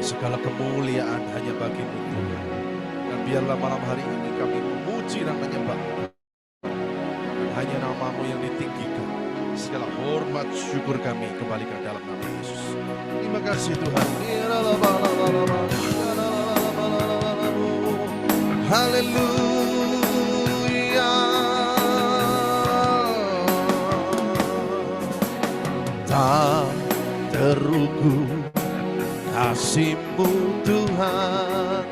Segala kemuliaan hanya bagi-Mu Tuhan. Dan biarlah malam hari ini kami memuji dan menyembah. Dan hanya nama-Mu yang ditinggikan. Segala hormat syukur kami kembalikan dalam nama Yesus. Terima kasih Tuhan. Haleluya. Tak terukur kasih-Mu Tuhan,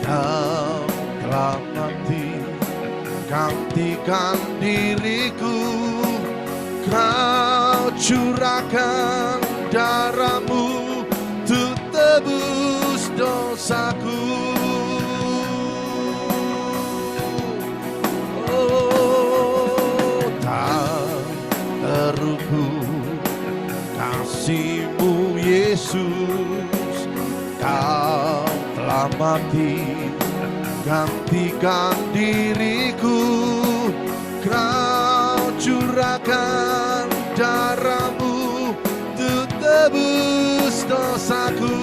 Kau telah mati gantikan diriku, Kau curahkan darah-Mu untuk tebus dosaku. Oh, tak terukur kasih-Mu Yesus, Kau telah mati gantikan diriku, Kau curahkan darah-Mu untuk tebus dosaku.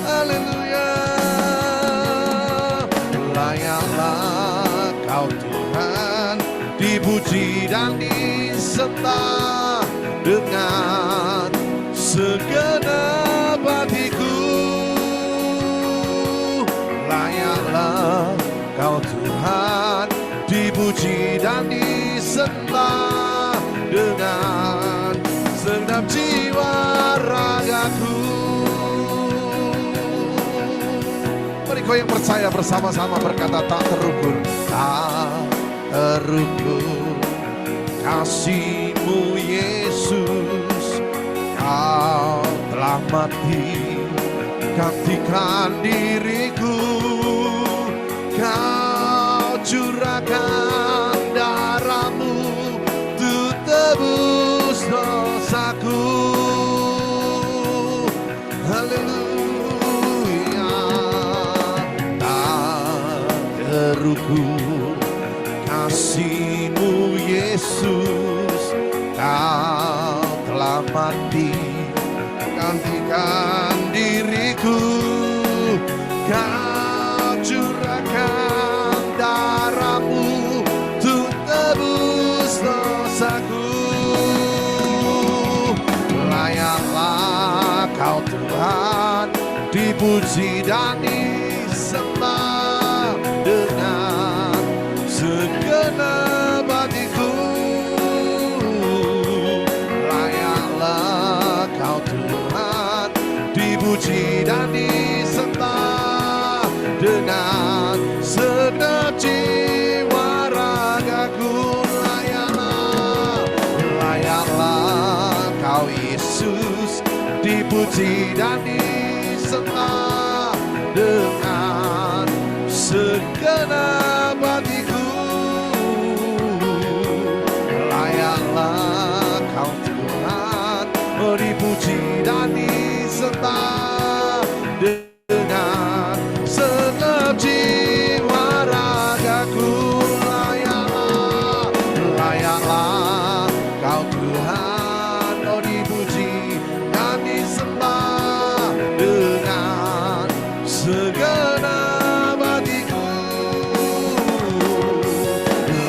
Haleluya. Layaklah Kau Tuhan, dipuji dan disembah dengan segenap hatiku. Layaklah Kau Tuhan, dipuji dan disembah dengan segenap jiwa ragaku. Mari kau yang percaya bersama-sama berkata, tak terukur, tak terukur kasih-Mu Yesus, Kau telah mati gantikan diriku, Kau curahkan darah-Mu untuk tebus dosaku. Haleluya. Tak terukur kasih-Mu Yesus, Kau telah mati gantikan diriku, Kau curahkan darah-Mu untuk tebus dosaku. Layaklah Kau Tuhan, dipuji dan disembah dengan segenap hatiku. Layaklah Kau Tuhan, dipuji dan disembah dengan segenap jiwa ragaku. Layaklah Kau Yesus, dipuji dan disembah dengan segenap hatiku. Layaklah Kau Tuhan, dipuji dan disembah dengan segenap jiwa ragaku. Layaklah Kau Tuhan, dipuji dan disembah dengan segenap hatiku.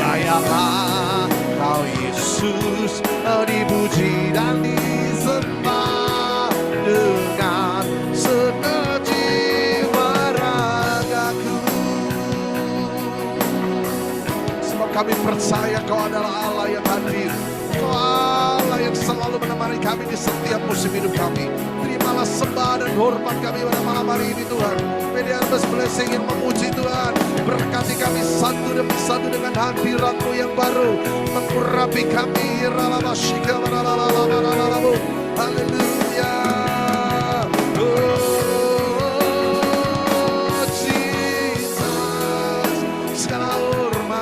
Layaklah Kau Yesus, dipuji dan disembah dengan segenap jiwa ragaku. Sebab kami percaya Kau adalah Allah yang hadir, Kau Allah yang selalu menemani kami di setiap musim hidup kami. Terimalah sembah dan hormat kami pada malam hari ini Tuhan. Media blessing ingin memuji Tuhan. Berkati kami satu demi satu dengan hadirat-Mu yang baru, mengurapi kami. Haleluya. Oh Jesus, segala hormat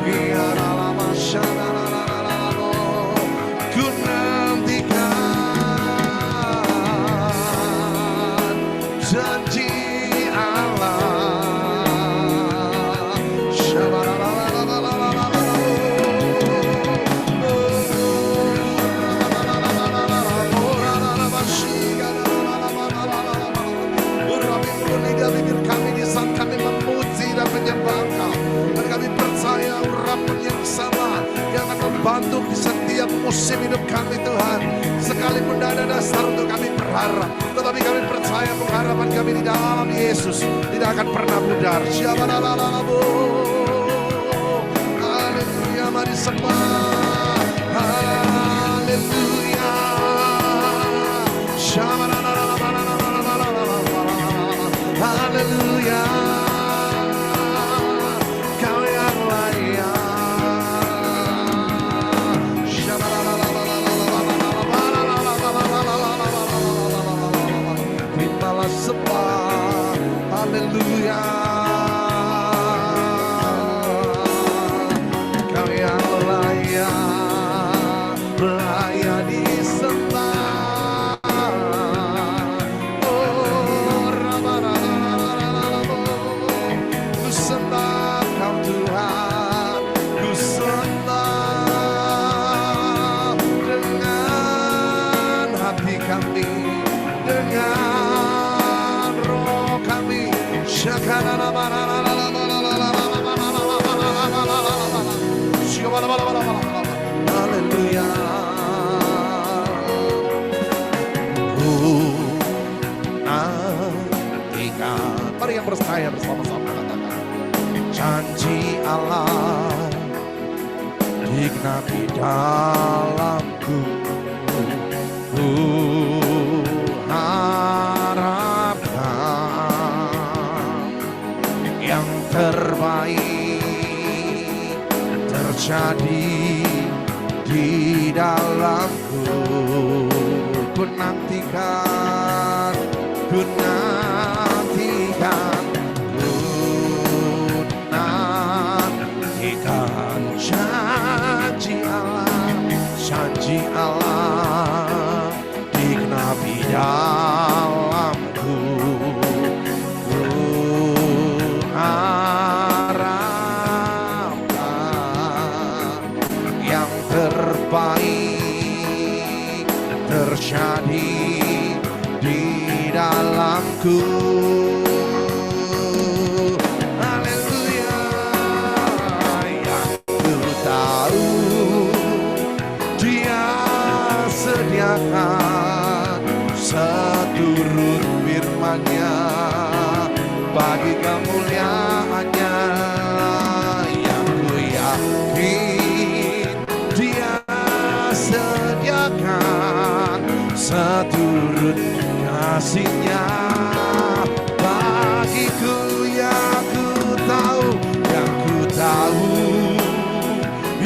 biarlah masyarakat ku nantikan janji Allah. musim hidup kami Tuhan. Sekalipun tidak ada dasar untuk kami berharap, tetapi kami percaya pengharapan kami di dalam Yesus tidak akan pernah pudar. Haleluya, mari sembah. Haleluya. Haleluya. Kau yang layak. Terimalah sembah. Haleluya. Kau yang layak, layak disembah. Oh, ku sembah Kau Tuhan, ku sembah dengan hati kami, dengan roh kami. Haleluya. Nantikan. Mari yang percaya bersama-sama katakan, janji Allah digenapi dalamku. Ku harapkan yang terbaik terjadi di dalamku. Ku nantikan, ku nantikan, ku nantikan janji Allah digenapi dalamku. Ku harapkan yang terbaik terjadi di dalamku. Haleluya. Yang ku tahu Dia sediakan seturut firman-Nya bagi kemuliaan-Nya. Yang ku yakin Dia sediakan seturut kasih-Nya bagiku. Yang ku tahu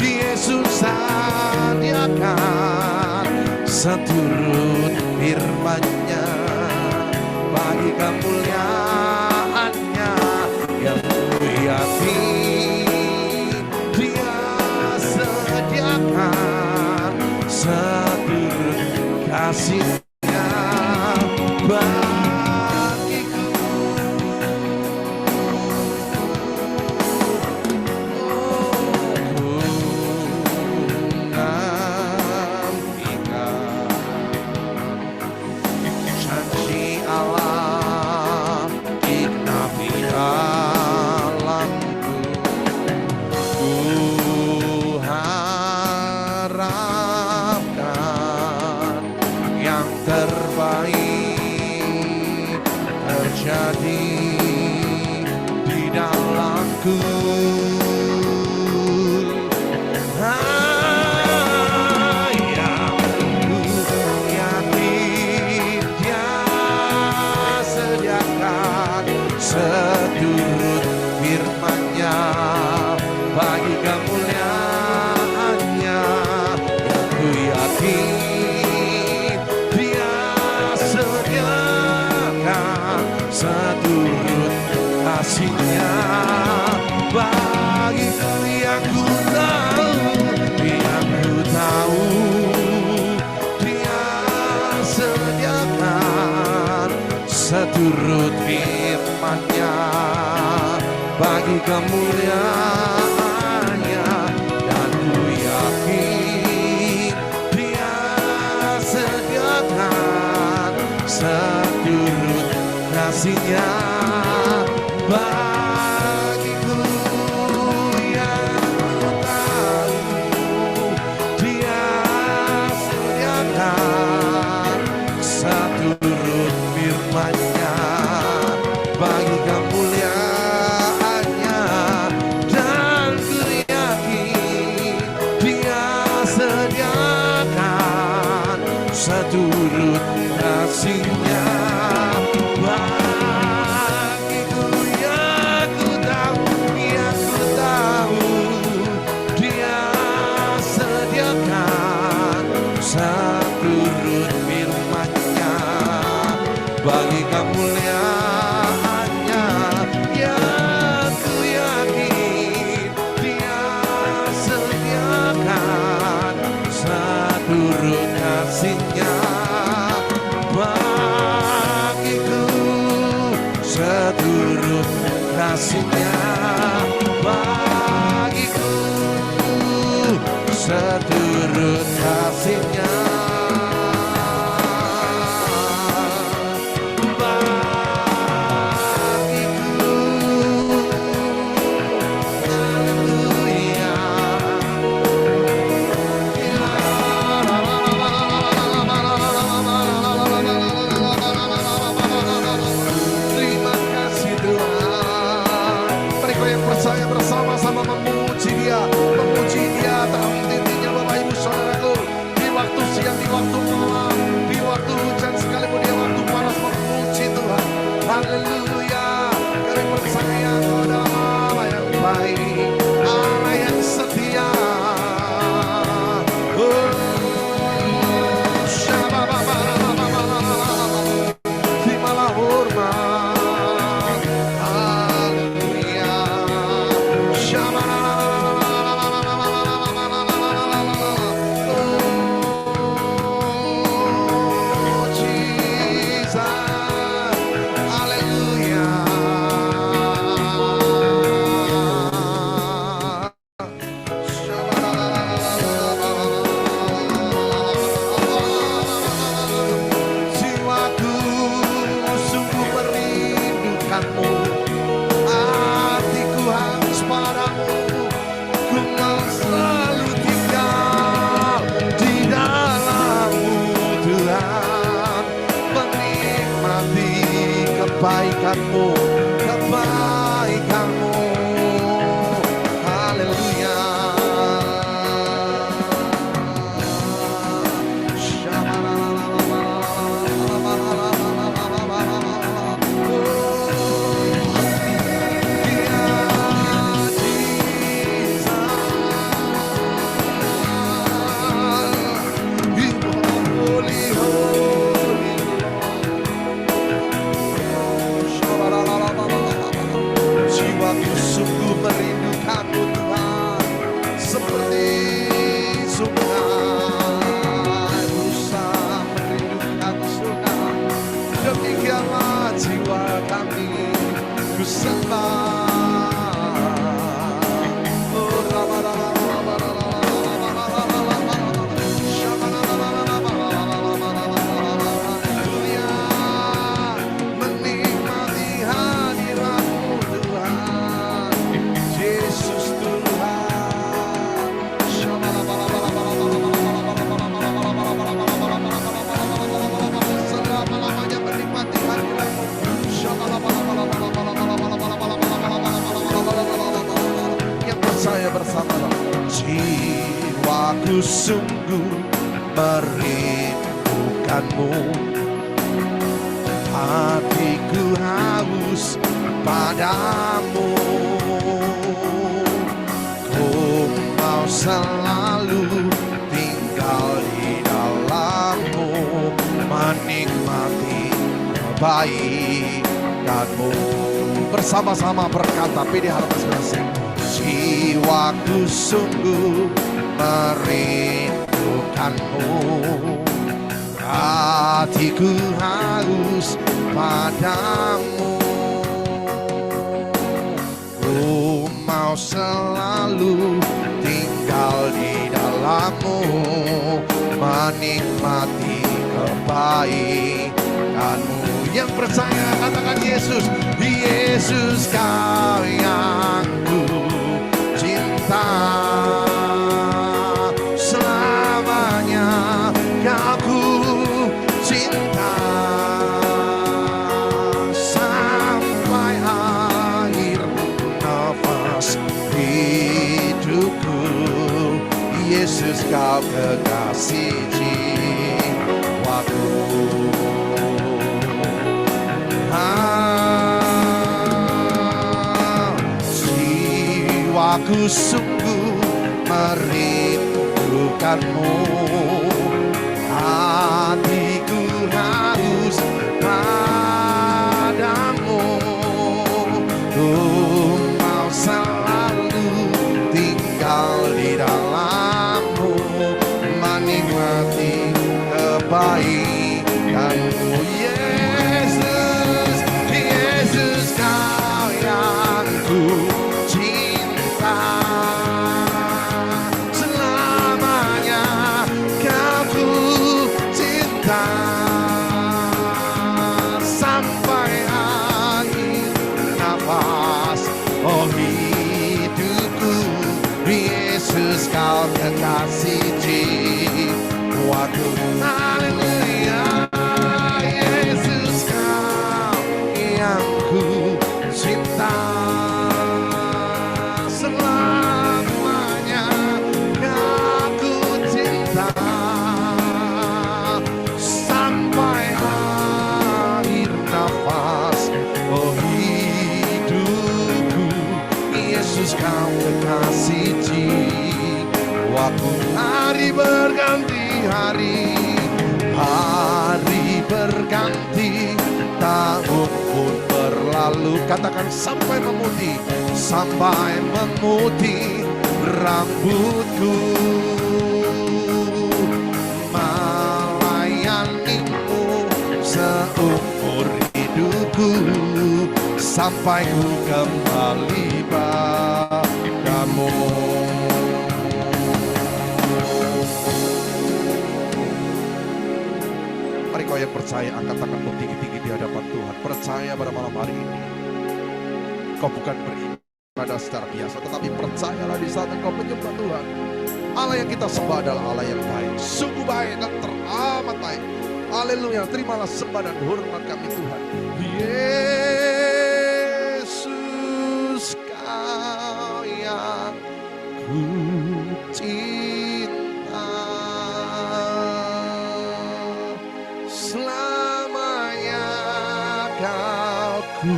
Yesus sediakan seturut firman-Nya bagi kemuliaan-Nya. Yang ku yakin Dia sediakan seturut kasih-Nya bagiku. Janji Allah digenapi dalamku. Ku harapkan yang terbaik terjadi di dalamku. Seturut firman-Nya bagi kemuliaan-Nya. Yang ku yakin Dia sediakan seturut kasih-Nya bagiku. Yang ku tahu Dia sediakan seturut firman-Nya bagi kemuliaan-Nya. Dan ku yakin Dia sediakan seturut kasih-Nya bagiku. Yang ku tahu Dia kasihnya bagiku. Ya ku tahu, Dia sediakan seturut firman-Nya bagi kemuliaannya. Ya ku yakin Dia sediakan seturut kasih-Nya bagiku, seturut kasih-Nya bagiku, seturut kasih-Nya bagiku. Haleluya. Terima kasih Tuhan. Mereka yang percaya bersama-sama memuji Dia dalam intinya Bapak Ibu Saudaraku. Di waktu siang, di waktu malam, di waktu hujan, sekalipun di waktu panas, memuji Tuhan. Haleluya. Kami percaya Kau adalah Allah yang baik, Allah yang setia. Terimalah hormat. Haleluya. Oh Jesus. Haleluya. Jiwaku sungguh merindukan-Mu, hatiku haus padamu, ku mau selalu tinggal di dalam-Mu Tuhan, menikmati kebaikan-Mu, kebaikan-Mu. Haleluya. Jiwaku sungguh merindukan-Mu Tuhan, seperti sungai Musa merindukan sungai. Demikianlah jiwa kami, ku sembah. Menikmati hadirat-Mu Tuhan, Yesus Tuhan. Selama-lamanya menikmati hadirat-Mu. Yang percaya bersama, jiwaku sungguh merindukan-Mu, hatiku haus padamu, ku mau selalu tinggal di dalam-Mu, menikmati kebaikan-Mu. Bersama-sama berkata, pilih hal masing-masing. Jiwaku sungguh merindukan-Mu, hatiku haus padamu, ku mau selalu tinggal di dalam-Mu, menikmati kebaikan-Mu. Yang percaya katakan Yesus, Yesus Kau yang ku cinta, selamanya Kau ku cinta, sampai akhir nafas hidupku. Yesus Kau kekasih jiwaku. Aku sungguh merindukanmu, hatiku haus padamu. Ku mau selalu tinggal di dalammu, menikmati kebaikanmu. Yesus, Yesus, Kau yang ku cinta, selamanya Kau ku cinta, sampai akhir nafas, oh hidupku. Yesus, Kau kekasih jiwaku. Haleluya. Yesus, Kau yang ku cinta, selamanya Kau ku cinta, sampai akhir nafas, oh hidupku. Yesus, Kau kekasih jiwaku. Hari berganti hari, hari berganti, tahun pun berlalu. Katakan sampai memutih, sampai memutih rambutku, melayanimu seumur hidupku, sampai ku kembali padamu. Mari kau yang percaya, angkat tanganmu tinggi-tinggi di hadapan Tuhan. Percaya pada malam hari ini, kau bukan beribadah secara biasa, tetapi percayalah di saat engkau menyembah Tuhan, Allah yang kita sembah adalah Allah yang baik, sungguh baik dan teramat baik. Haleluya, terimalah sembah dan hormat kami Tuhan. Yesus, Kau yang ku cinta, selamanya Kau ku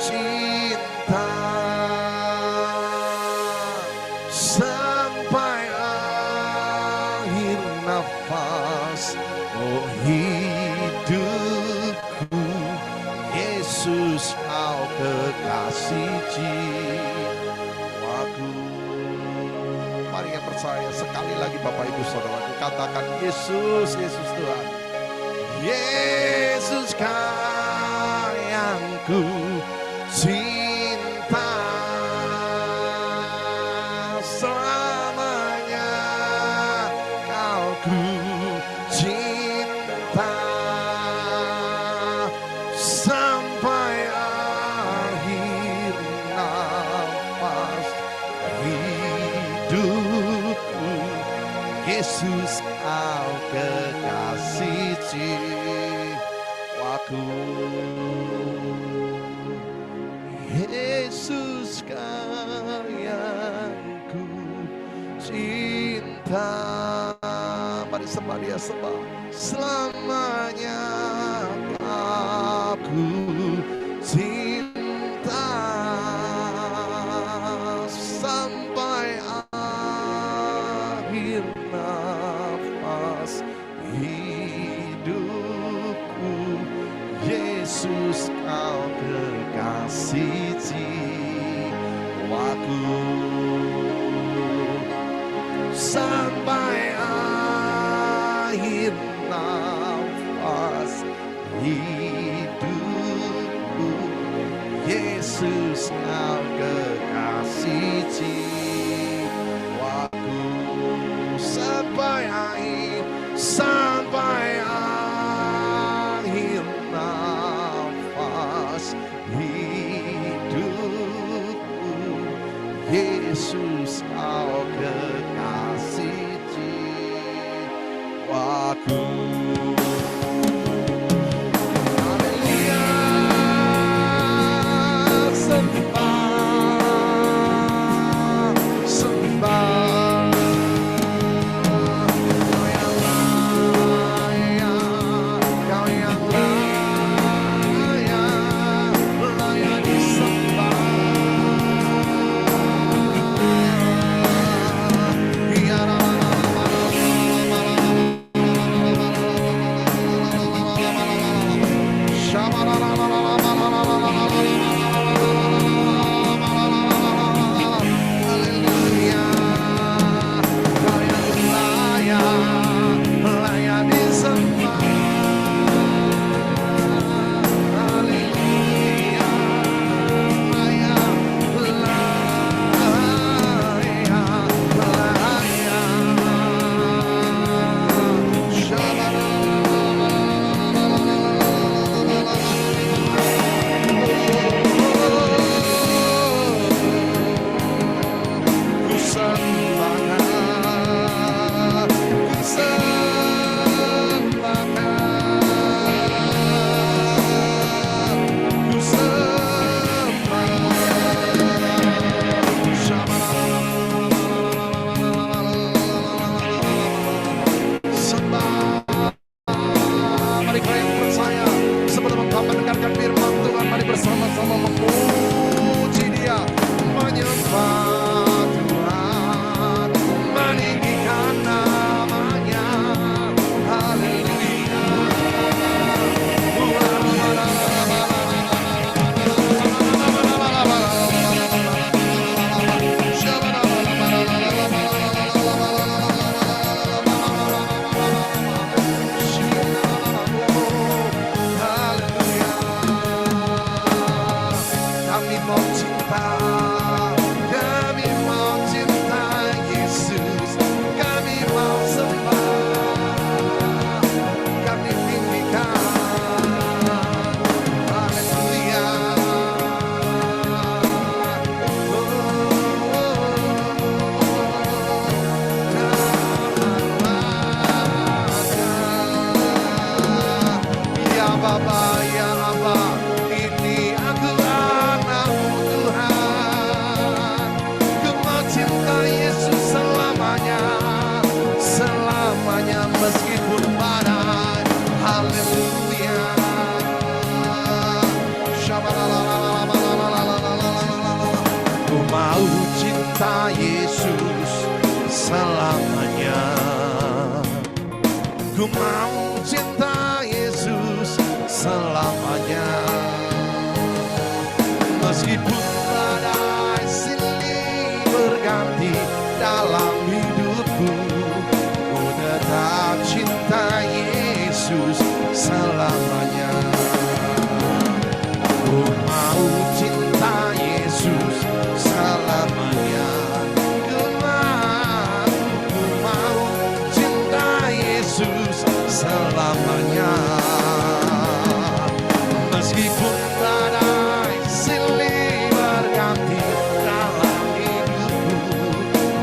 cinta, sampai akhir nafas, oh hidupku. Yesus, Kau kekasih jiwaku. Mari yang percaya sekali lagi Bapak Ibu Saudaraku, katakan Yesus, Yesus Tuhan. Yesus, Kau yang ku cinta, selamanya Kau ku cinta, sampai akhir nafas hidupku. Yesus, Kau kekasih jiwaku. Yesus, Kau yang ku cinta. Mari sembah Dia, sembah. Selamanya Kau ku cinta, sampai akhir nafas hidupku. Yesus, Kau kekasih jiwaku, sampai akhir nafas hidupku. Yesus, Kau kekasih jiwaku, sampai akhir nafas hidupku. Yesus, Kau kekasih jiwaku. cinta Yesus selamanya. Ku mau cinta Yesus selamanya. Meskipun badai silih berganti dalam hidupku, ku tetap cinta Yesus selamanya. Ku mau cinta Yesus selamanya. Ku mau cinta Yesus selamanya. Meskipun badai silih berganti dalam hidupku,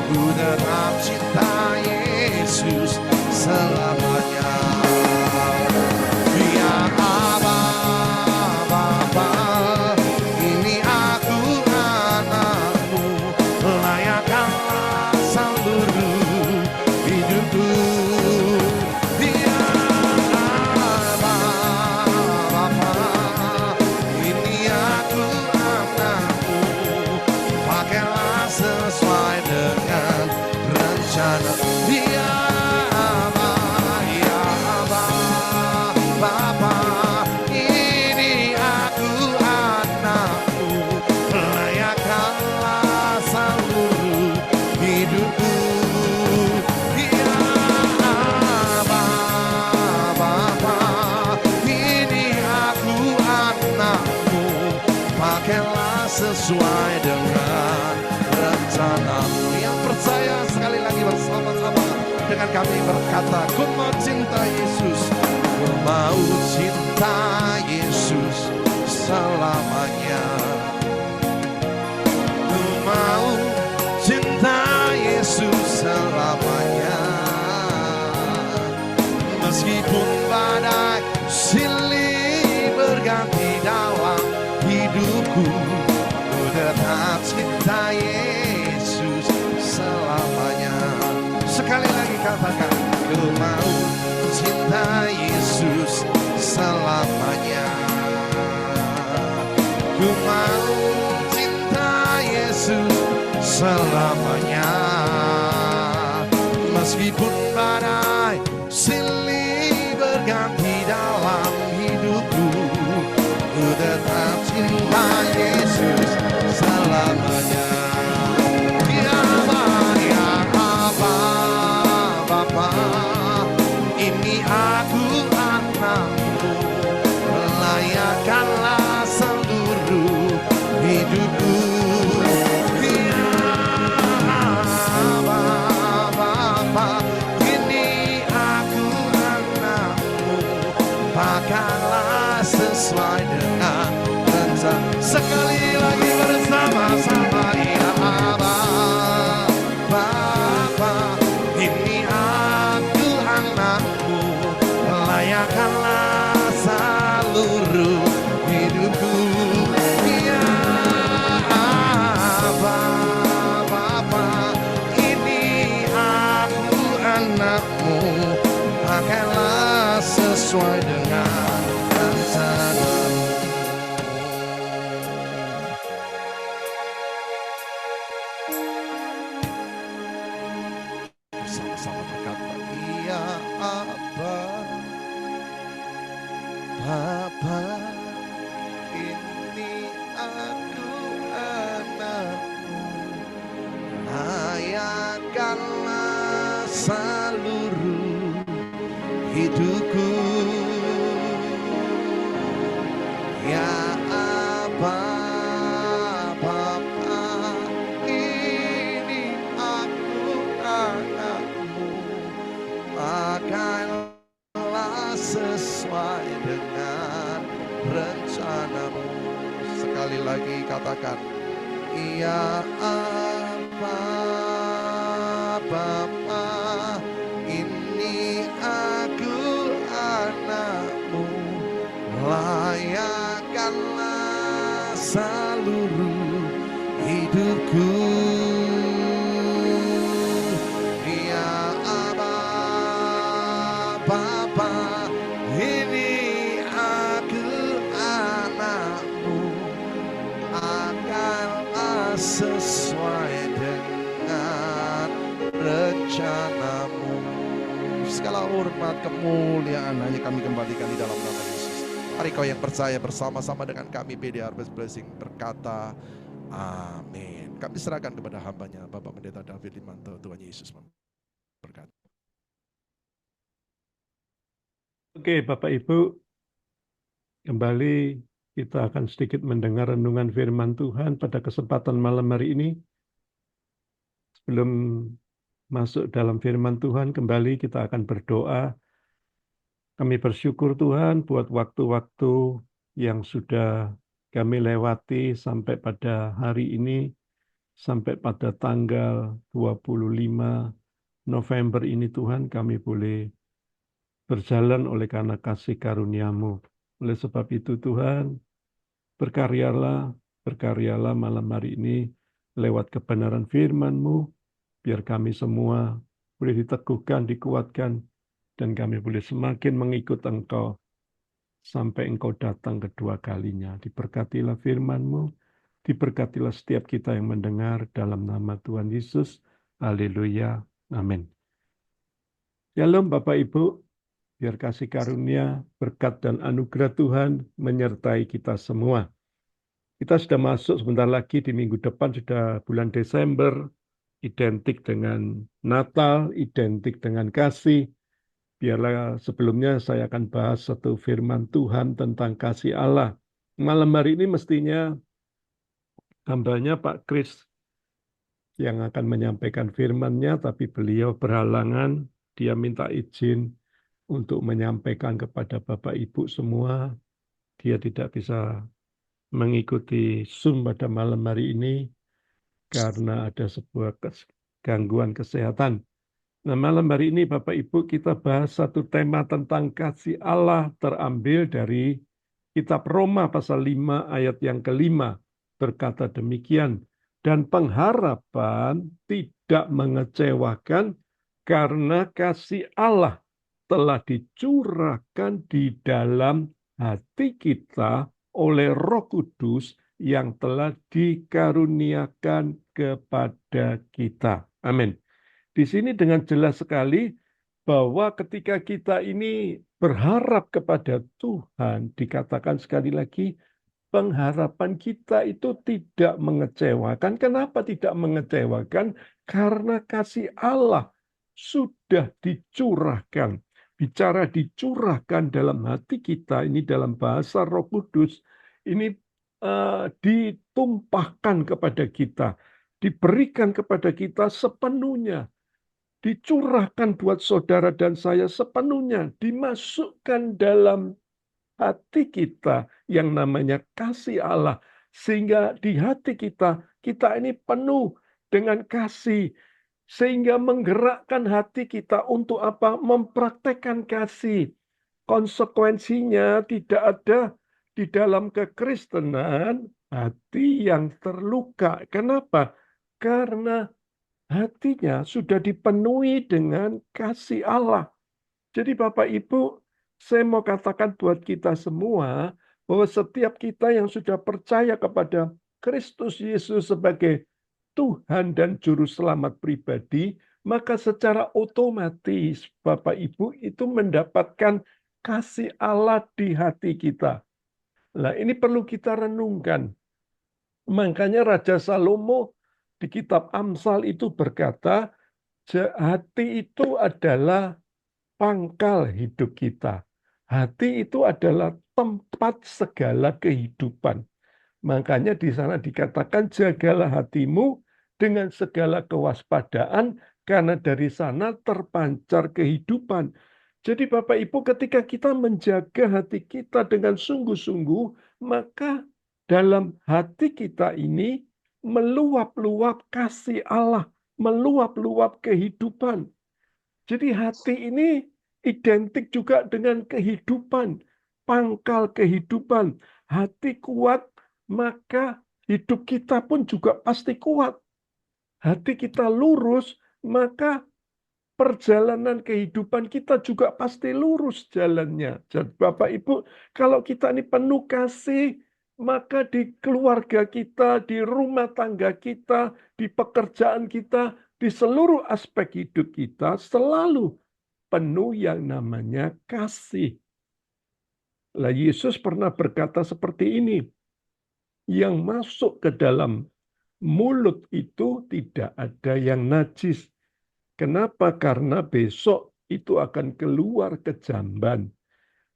ku tetap cinta Yesus selamanya. Ya Aba, Bapa, ini aku anakmu, layakkanlah seluruh hidupku. Ya Aba, Bapa, ini aku anakmu, pakailah sesuai dengan rencana. Ya Aba, ya Aba, Bapa, ini aku anakmu, layakkanlah seluruh hidupku. Ya Aba, Bapa, ini aku anakmu, pakailah sesuai dengan rencanamu. Yang percaya sekali lagi bersama-sama dengan kami berkata, ku mau cinta Yesus, ku mau cinta Yesus selamanya. Ku mau cinta Yesus selamanya. Meskipun badai silih berganti dalam hidupku, ku tetap cinta Yesus selamanya. Sekali lagi katakan, ku mau cinta Yesus selamanya. Ku mau cinta Yesus selamanya. Meskipun badai silih berganti dalam hidupku, ku tetap cinta Yesus selamanya. Ya Aba, ya Aba, Bapa, ini aku anakmu, layakkanlah seluruh hidupku. Ya Aba, Bapa, ini aku anakmu, pakailah sesuai dengan rencana. Sekali lagi bersama-sama, ya Aba, Bapa, ini aku anakmu, layakkanlah seluruh hidupku. Ya Aba, Bapa, ini aku anakmu, pakailah sesuai dengan rencanamu. Bersama-sama berkata, iya Aba, Bapa, ini aku anakmu, layakkanlah seluruh hidupku. Ya Aba, Bapa, ini aku anakmu, pakailah sesuai dengan rencanamu. Sekali lagi katakan, ya Aba, Bapa, ini aku anakmu, layakkanlah seluruh hidupku. Ya Aba, Bapa, ini aku anakmu, akanlah sesuai dengan hormat, kemuliaan hanya kami kembalikan di dalam nama Yesus. Mari kau yang percaya bersama-sama dengan kami PD Harvest Blessing berkata, amin. Kami serahkan kepada hambanya Bapak Pendeta David Limanto. Tuhan Yesus memberkati. Oke, Bapak Ibu, kembali kita akan sedikit mendengar renungan firman Tuhan pada kesempatan malam hari ini. Sebelum masuk dalam firman Tuhan, kembali kita akan berdoa. Kami bersyukur Tuhan buat waktu-waktu yang sudah kami lewati sampai pada hari ini, sampai pada tanggal 25 November ini Tuhan, kami boleh berjalan oleh karena kasih karunia-Mu. Oleh sebab itu Tuhan, berkaryalah malam hari ini lewat kebenaran firman-Mu, biar kami semua boleh diteguhkan, dikuatkan, dan kami boleh semakin mengikut Engkau sampai Engkau datang kedua kalinya. Diberkatilah firman-Mu, diberkatilah setiap kita yang mendengar dalam nama Tuhan Yesus. Haleluya. Amin. Shalom Bapak Ibu, biar kasih karunia, berkat dan anugerah Tuhan menyertai kita semua. Kita sudah masuk sebentar lagi di minggu depan, sudah bulan Desember, identik dengan Natal, identik dengan kasih. Biarlah sebelumnya saya akan bahas satu firman Tuhan tentang kasih Allah. Malam hari ini mestinya hambanya Pak Kris yang akan menyampaikan firman-Nya, tapi beliau berhalangan. Dia minta izin untuk menyampaikan kepada Bapak Ibu semua. Dia tidak bisa mengikuti Zoom pada malam hari ini karena ada sebuah gangguan kesehatan. Nah, malam hari ini Bapak Ibu kita bahas satu tema tentang kasih Allah terambil dari kitab Roma pasal 5 ayat yang kelima. Berkata demikian, dan pengharapan tidak mengecewakan karena kasih Allah telah dicurahkan di dalam hati kita oleh Roh Kudus yang telah dikaruniakan kepada kita. Amin. Di sini dengan jelas sekali bahwa ketika kita ini berharap kepada Tuhan, dikatakan sekali lagi, pengharapan kita itu tidak mengecewakan. Kenapa tidak mengecewakan? Karena kasih Allah sudah dicurahkan. Bicara dicurahkan dalam hati kita, ini dalam bahasa Roh Kudus, ini ditumpahkan kepada kita, diberikan kepada kita sepenuhnya, dicurahkan buat saudara dan saya sepenuhnya, dimasukkan dalam hati kita yang namanya kasih Allah. Sehingga di hati kita ini penuh dengan kasih. Sehingga menggerakkan hati kita untuk apa? Mempraktekkan kasih. Konsekuensinya tidak ada di dalam kekristenan hati yang terluka. Kenapa? Karena hatinya sudah dipenuhi dengan kasih Allah. Jadi Bapak Ibu, saya mau katakan buat kita semua bahwa setiap kita yang sudah percaya kepada Kristus Yesus sebagai Tuhan dan Juru Selamat pribadi, maka secara otomatis Bapak Ibu itu mendapatkan kasih Allah di hati kita. Nah, ini perlu kita renungkan. Makanya Raja Salomo di kitab Amsal itu berkata, hati itu adalah pangkal hidup kita. Hati itu adalah tempat segala kehidupan. Makanya di sana dikatakan jagalah hatimu dengan segala kewaspadaan karena dari sana terpancar kehidupan. Jadi Bapak Ibu ketika kita menjaga hati kita dengan sungguh-sungguh, maka dalam hati kita ini meluap-luap kasih Allah, meluap-luap kehidupan. Jadi hati ini identik juga dengan kehidupan, pangkal kehidupan. Hati kuat, maka hidup kita pun juga pasti kuat. Hati kita lurus, maka perjalanan kehidupan kita juga pasti lurus jalannya. Jadi Bapak Ibu, kalau kita ini penuh kasih, maka di keluarga kita, di rumah tangga kita, di pekerjaan kita, di seluruh aspek hidup kita selalu penuh yang namanya kasih. Lah Yesus pernah berkata seperti ini, yang masuk ke dalam mulut itu tidak ada yang najis. Kenapa? Karena besok itu akan keluar ke jamban.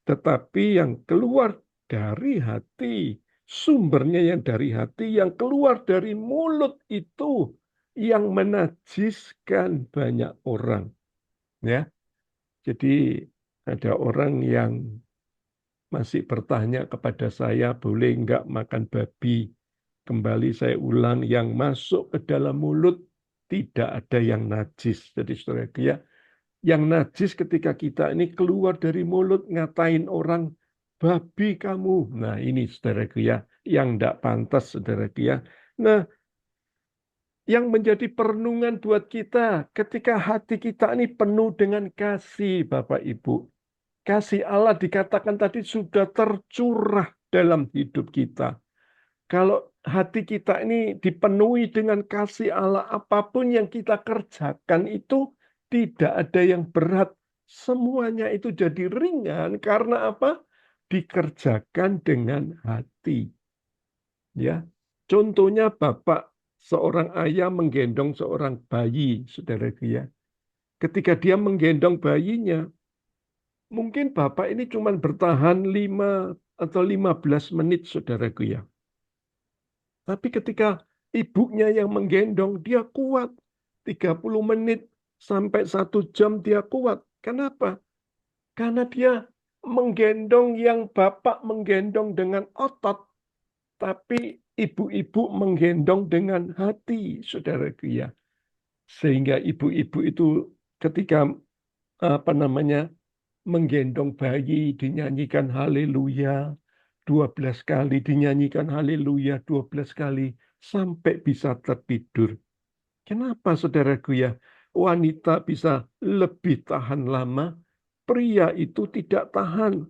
Tetapi yang keluar dari hati, sumbernya yang dari hati, yang keluar dari mulut itu yang menajiskan banyak orang. Ya, jadi ada orang yang masih bertanya kepada saya, boleh enggak makan babi? Kembali saya ulang, yang masuk ke dalam mulut tidak ada yang najis. Jadi saudara ya, yang najis ketika kita ini keluar dari mulut ngatain orang, babi kamu. Nah ini saudaraku ya, yang tidak pantas saudaraku ya. Nah yang menjadi perenungan buat kita ketika hati kita ini penuh dengan kasih Bapak Ibu. Kasih Allah dikatakan tadi sudah tercurah dalam hidup kita. Kalau hati kita ini dipenuhi dengan kasih Allah, apapun yang kita kerjakan itu tidak ada yang berat. Semuanya itu jadi ringan karena apa? Dikerjakan dengan hati. Ya, contohnya bapak seorang ayah menggendong seorang bayi, saudaraku ya. Ketika dia menggendong bayinya, mungkin bapak ini cuma bertahan 5 atau 15 menit, saudaraku ya. Tapi ketika ibunya yang menggendong, dia kuat. 30 menit sampai 1 jam dia kuat. Kenapa? Karena dia menggendong yang bapak menggendong dengan otot, tapi ibu-ibu menggendong dengan hati, saudaraku ya. Sehingga ibu-ibu itu ketika menggendong bayi dinyanyikan haleluya 12 kali, dinyanyikan haleluya 12 kali sampai bisa tertidur. Kenapa saudaraku ya? Wanita bisa lebih tahan lama, pria itu tidak tahan.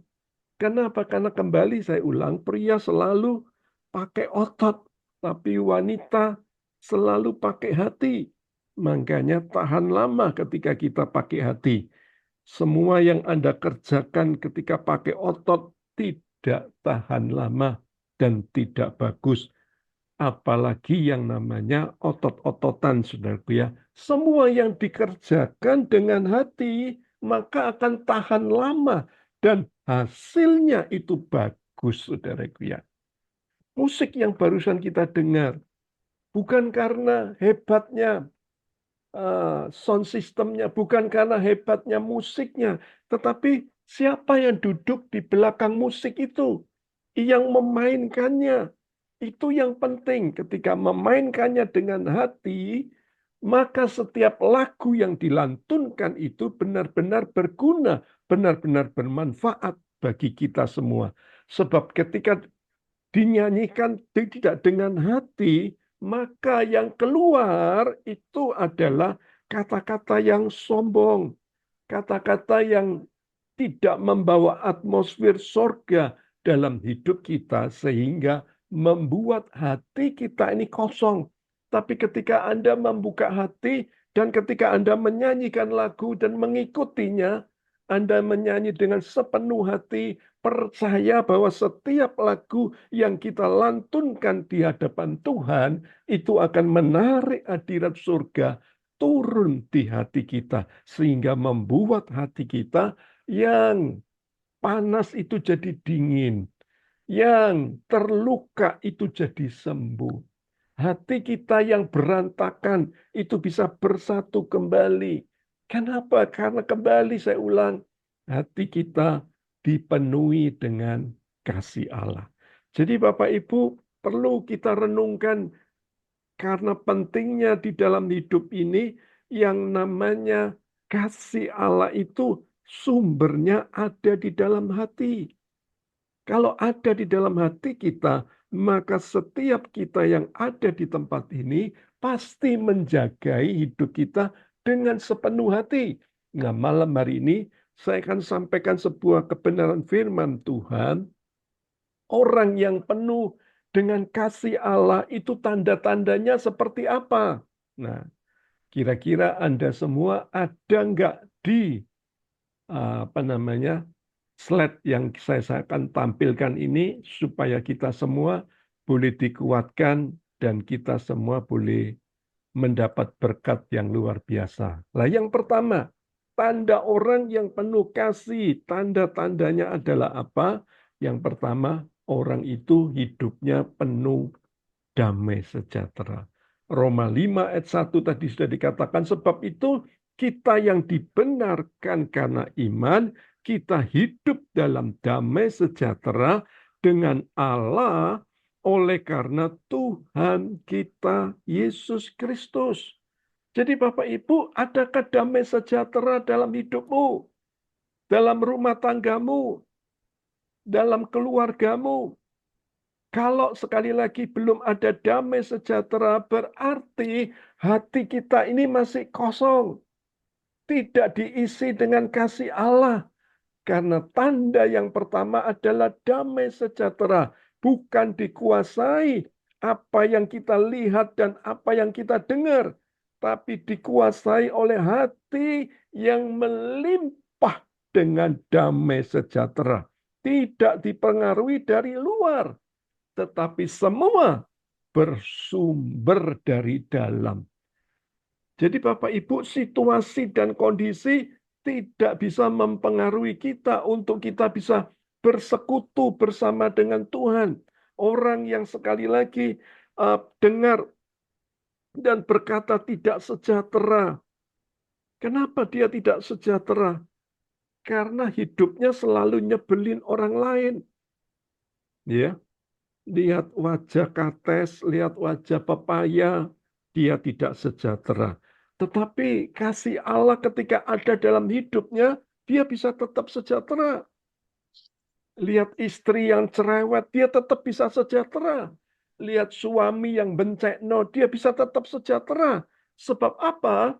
Kenapa? Karena kembali saya ulang, pria selalu pakai otot, tapi wanita selalu pakai hati. Makanya tahan lama ketika kita pakai hati. Semua yang Anda kerjakan ketika pakai otot tidak tahan lama dan tidak bagus. Apalagi yang namanya otot-ototan, saudaraku ya. Semua yang dikerjakan dengan hati, maka akan tahan lama. Dan hasilnya itu bagus, saudaraku ya. Musik yang barusan kita dengar, bukan karena hebatnya sound systemnya, bukan karena hebatnya musiknya, tetapi siapa yang duduk di belakang musik itu, yang memainkannya, itu yang penting. Ketika memainkannya dengan hati, maka setiap lagu yang dilantunkan itu benar-benar berguna, benar-benar bermanfaat bagi kita semua. Sebab ketika dinyanyikan tidak dengan hati, maka yang keluar itu adalah kata-kata yang sombong, kata-kata yang tidak membawa atmosfer sorga dalam hidup kita, sehingga membuat hati kita ini kosong. Tapi ketika Anda membuka hati dan ketika Anda menyanyikan lagu dan mengikutinya, Anda menyanyi dengan sepenuh hati, percaya bahwa setiap lagu yang kita lantunkan di hadapan Tuhan itu akan menarik hadirat surga turun di hati kita sehingga membuat hati kita yang panas itu jadi dingin, yang terluka itu jadi sembuh. Hati kita yang berantakan itu bisa bersatu kembali. Kenapa? Karena kembali saya ulang, hati kita dipenuhi dengan kasih Allah. Jadi Bapak Ibu perlu kita renungkan karena pentingnya di dalam hidup ini yang namanya kasih Allah itu sumbernya ada di dalam hati. Kalau ada di dalam hati kita, maka setiap kita yang ada di tempat ini pasti menjagai hidup kita dengan sepenuh hati. Nah, malam hari ini saya akan sampaikan sebuah kebenaran firman Tuhan. Orang yang penuh dengan kasih Allah itu tanda-tandanya seperti apa? Nah, kira-kira Anda semua ada nggak di slide yang saya akan tampilkan ini supaya kita semua boleh dikuatkan dan kita semua boleh mendapat berkat yang luar biasa. Nah, yang pertama, tanda orang yang penuh kasih. Tanda-tandanya adalah apa? Yang pertama, orang itu hidupnya penuh damai sejahtera. Roma 5 ayat 1 tadi sudah dikatakan, sebab itu kita yang dibenarkan karena iman, kita hidup dalam damai sejahtera dengan Allah oleh karena Tuhan kita Yesus Kristus. Jadi Bapak Ibu, adakah damai sejahtera dalam hidupmu, dalam rumah tanggamu, dalam keluargamu? Kalau sekali lagi belum ada damai sejahtera, berarti hati kita ini masih kosong, tidak diisi dengan kasih Allah. Karena tanda yang pertama adalah damai sejahtera, bukan dikuasai apa yang kita lihat dan apa yang kita dengar, tapi dikuasai oleh hati yang melimpah dengan damai sejahtera. Tidak dipengaruhi dari luar, tetapi semua bersumber dari dalam. Jadi Bapak Ibu, situasi dan kondisi tidak bisa mempengaruhi kita untuk kita bisa bersekutu bersama dengan Tuhan. Orang yang sekali lagi dengar dan berkata tidak sejahtera. Kenapa dia tidak sejahtera? Karena hidupnya selalu nyebelin orang lain. Ya, lihat wajah Kates, lihat wajah Pepaya, dia tidak sejahtera. Tetapi kasih Allah ketika ada dalam hidupnya, dia bisa tetap sejahtera. Lihat istri yang cerewet, dia tetap bisa sejahtera. Lihat suami yang bencekno, dia bisa tetap sejahtera. Sebab apa?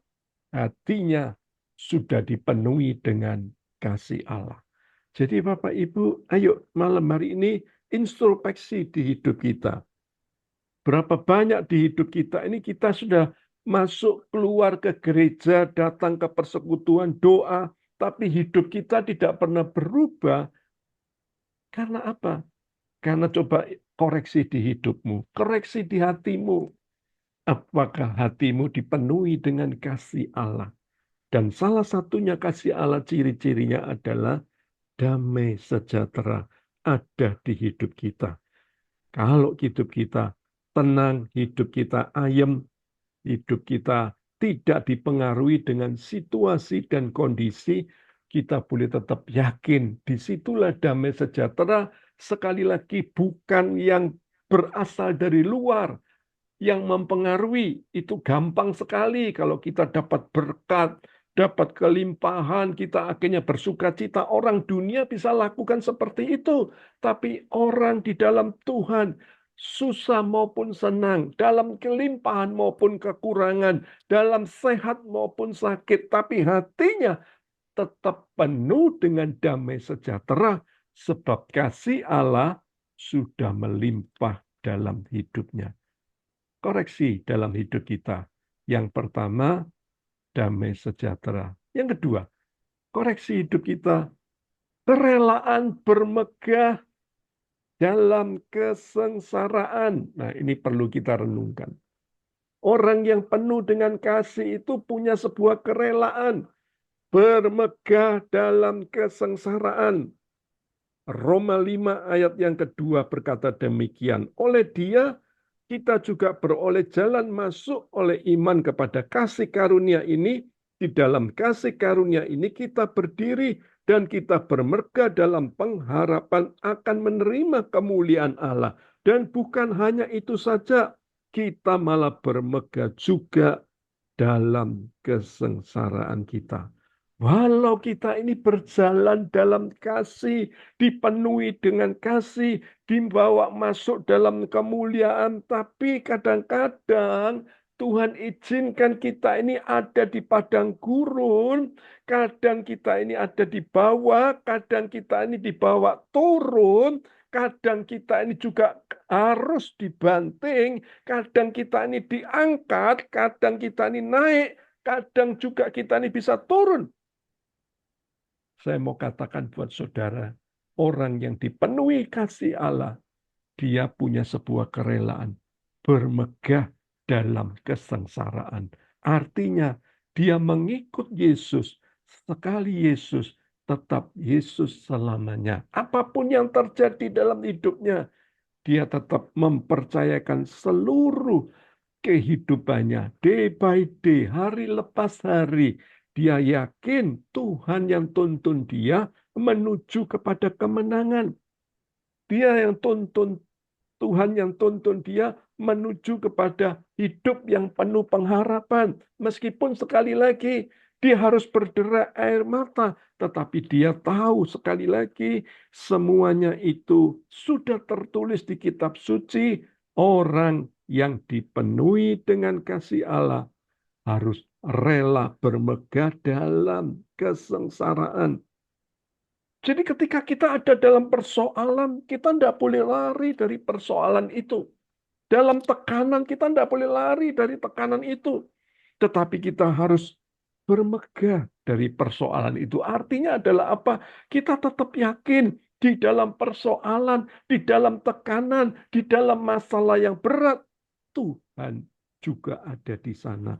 Hatinya sudah dipenuhi dengan kasih Allah. Jadi Bapak Ibu, ayo malam hari ini introspeksi di hidup kita. Berapa banyak di hidup kita ini kita sudah masuk keluar ke gereja, datang ke persekutuan doa, tapi hidup kita tidak pernah berubah. Karena apa? Karena coba koreksi di hidupmu, koreksi di hatimu. Apakah hatimu dipenuhi dengan kasih Allah? Dan salah satunya kasih Allah, ciri-cirinya adalah damai sejahtera ada di hidup kita. Kalau hidup kita tenang, hidup kita ayem, hidup kita tidak dipengaruhi dengan situasi dan kondisi, kita boleh tetap yakin disitulah damai sejahtera. Sekali lagi bukan yang berasal dari luar, yang mempengaruhi. Itu gampang sekali kalau kita dapat berkat, dapat kelimpahan, kita akhirnya bersuka cita. Orang dunia bisa lakukan seperti itu. Tapi orang di dalam Tuhan, susah maupun senang, dalam kelimpahan maupun kekurangan, dalam sehat maupun sakit, tapi hatinya tetap penuh dengan damai sejahtera, sebab kasih Allah sudah melimpah dalam hidupnya. Koreksi dalam hidup kita. Yang pertama, damai sejahtera. Yang kedua, koreksi hidup kita. Kerelaan bermegah dalam kesengsaraan. Nah, ini perlu kita renungkan. Orang yang penuh dengan kasih itu punya sebuah kerelaan. Bermegah dalam kesengsaraan. Roma 5 ayat yang kedua berkata demikian. Oleh dia, kita juga beroleh jalan masuk oleh iman kepada kasih karunia ini. Di dalam kasih karunia ini kita berdiri dan kita bermegah dalam pengharapan akan menerima kemuliaan Allah. Dan bukan hanya itu saja, kita malah bermegah juga dalam kesengsaraan kita. Walau kita ini berjalan dalam kasih, dipenuhi dengan kasih, dibawa masuk dalam kemuliaan, tapi kadang-kadang Tuhan izinkan kita ini ada di padang gurun, kadang kita ini ada di bawah, kadang kita ini dibawa turun, kadang kita ini juga harus dibanting, kadang kita ini diangkat, kadang kita ini naik, kadang juga kita ini bisa turun. Saya mau katakan buat saudara, orang yang dipenuhi kasih Allah, dia punya sebuah kerelaan bermegah dalam kesengsaraan. Artinya, dia mengikut Yesus. Sekali Yesus, tetap Yesus selamanya. Apapun yang terjadi dalam hidupnya, dia tetap mempercayakan seluruh kehidupannya, day by day, hari lepas hari. Dia yakin Tuhan yang tuntun dia menuju kepada kemenangan. Dia yang tuntun, Tuhan yang tuntun dia menuju kepada hidup yang penuh pengharapan. Meskipun sekali lagi dia harus berderai air mata, tetapi dia tahu sekali lagi semuanya itu sudah tertulis di kitab suci. Orang yang dipenuhi dengan kasih Allah harus rela bermegah dalam kesengsaraan. Jadi ketika kita ada dalam persoalan, kita tidak boleh lari dari persoalan itu. Dalam tekanan, kita tidak boleh lari dari tekanan itu. Tetapi kita harus bermegah dari persoalan itu. Artinya adalah apa? Kita tetap yakin di dalam persoalan, di dalam tekanan, di dalam masalah yang berat. Tuhan juga ada di sana.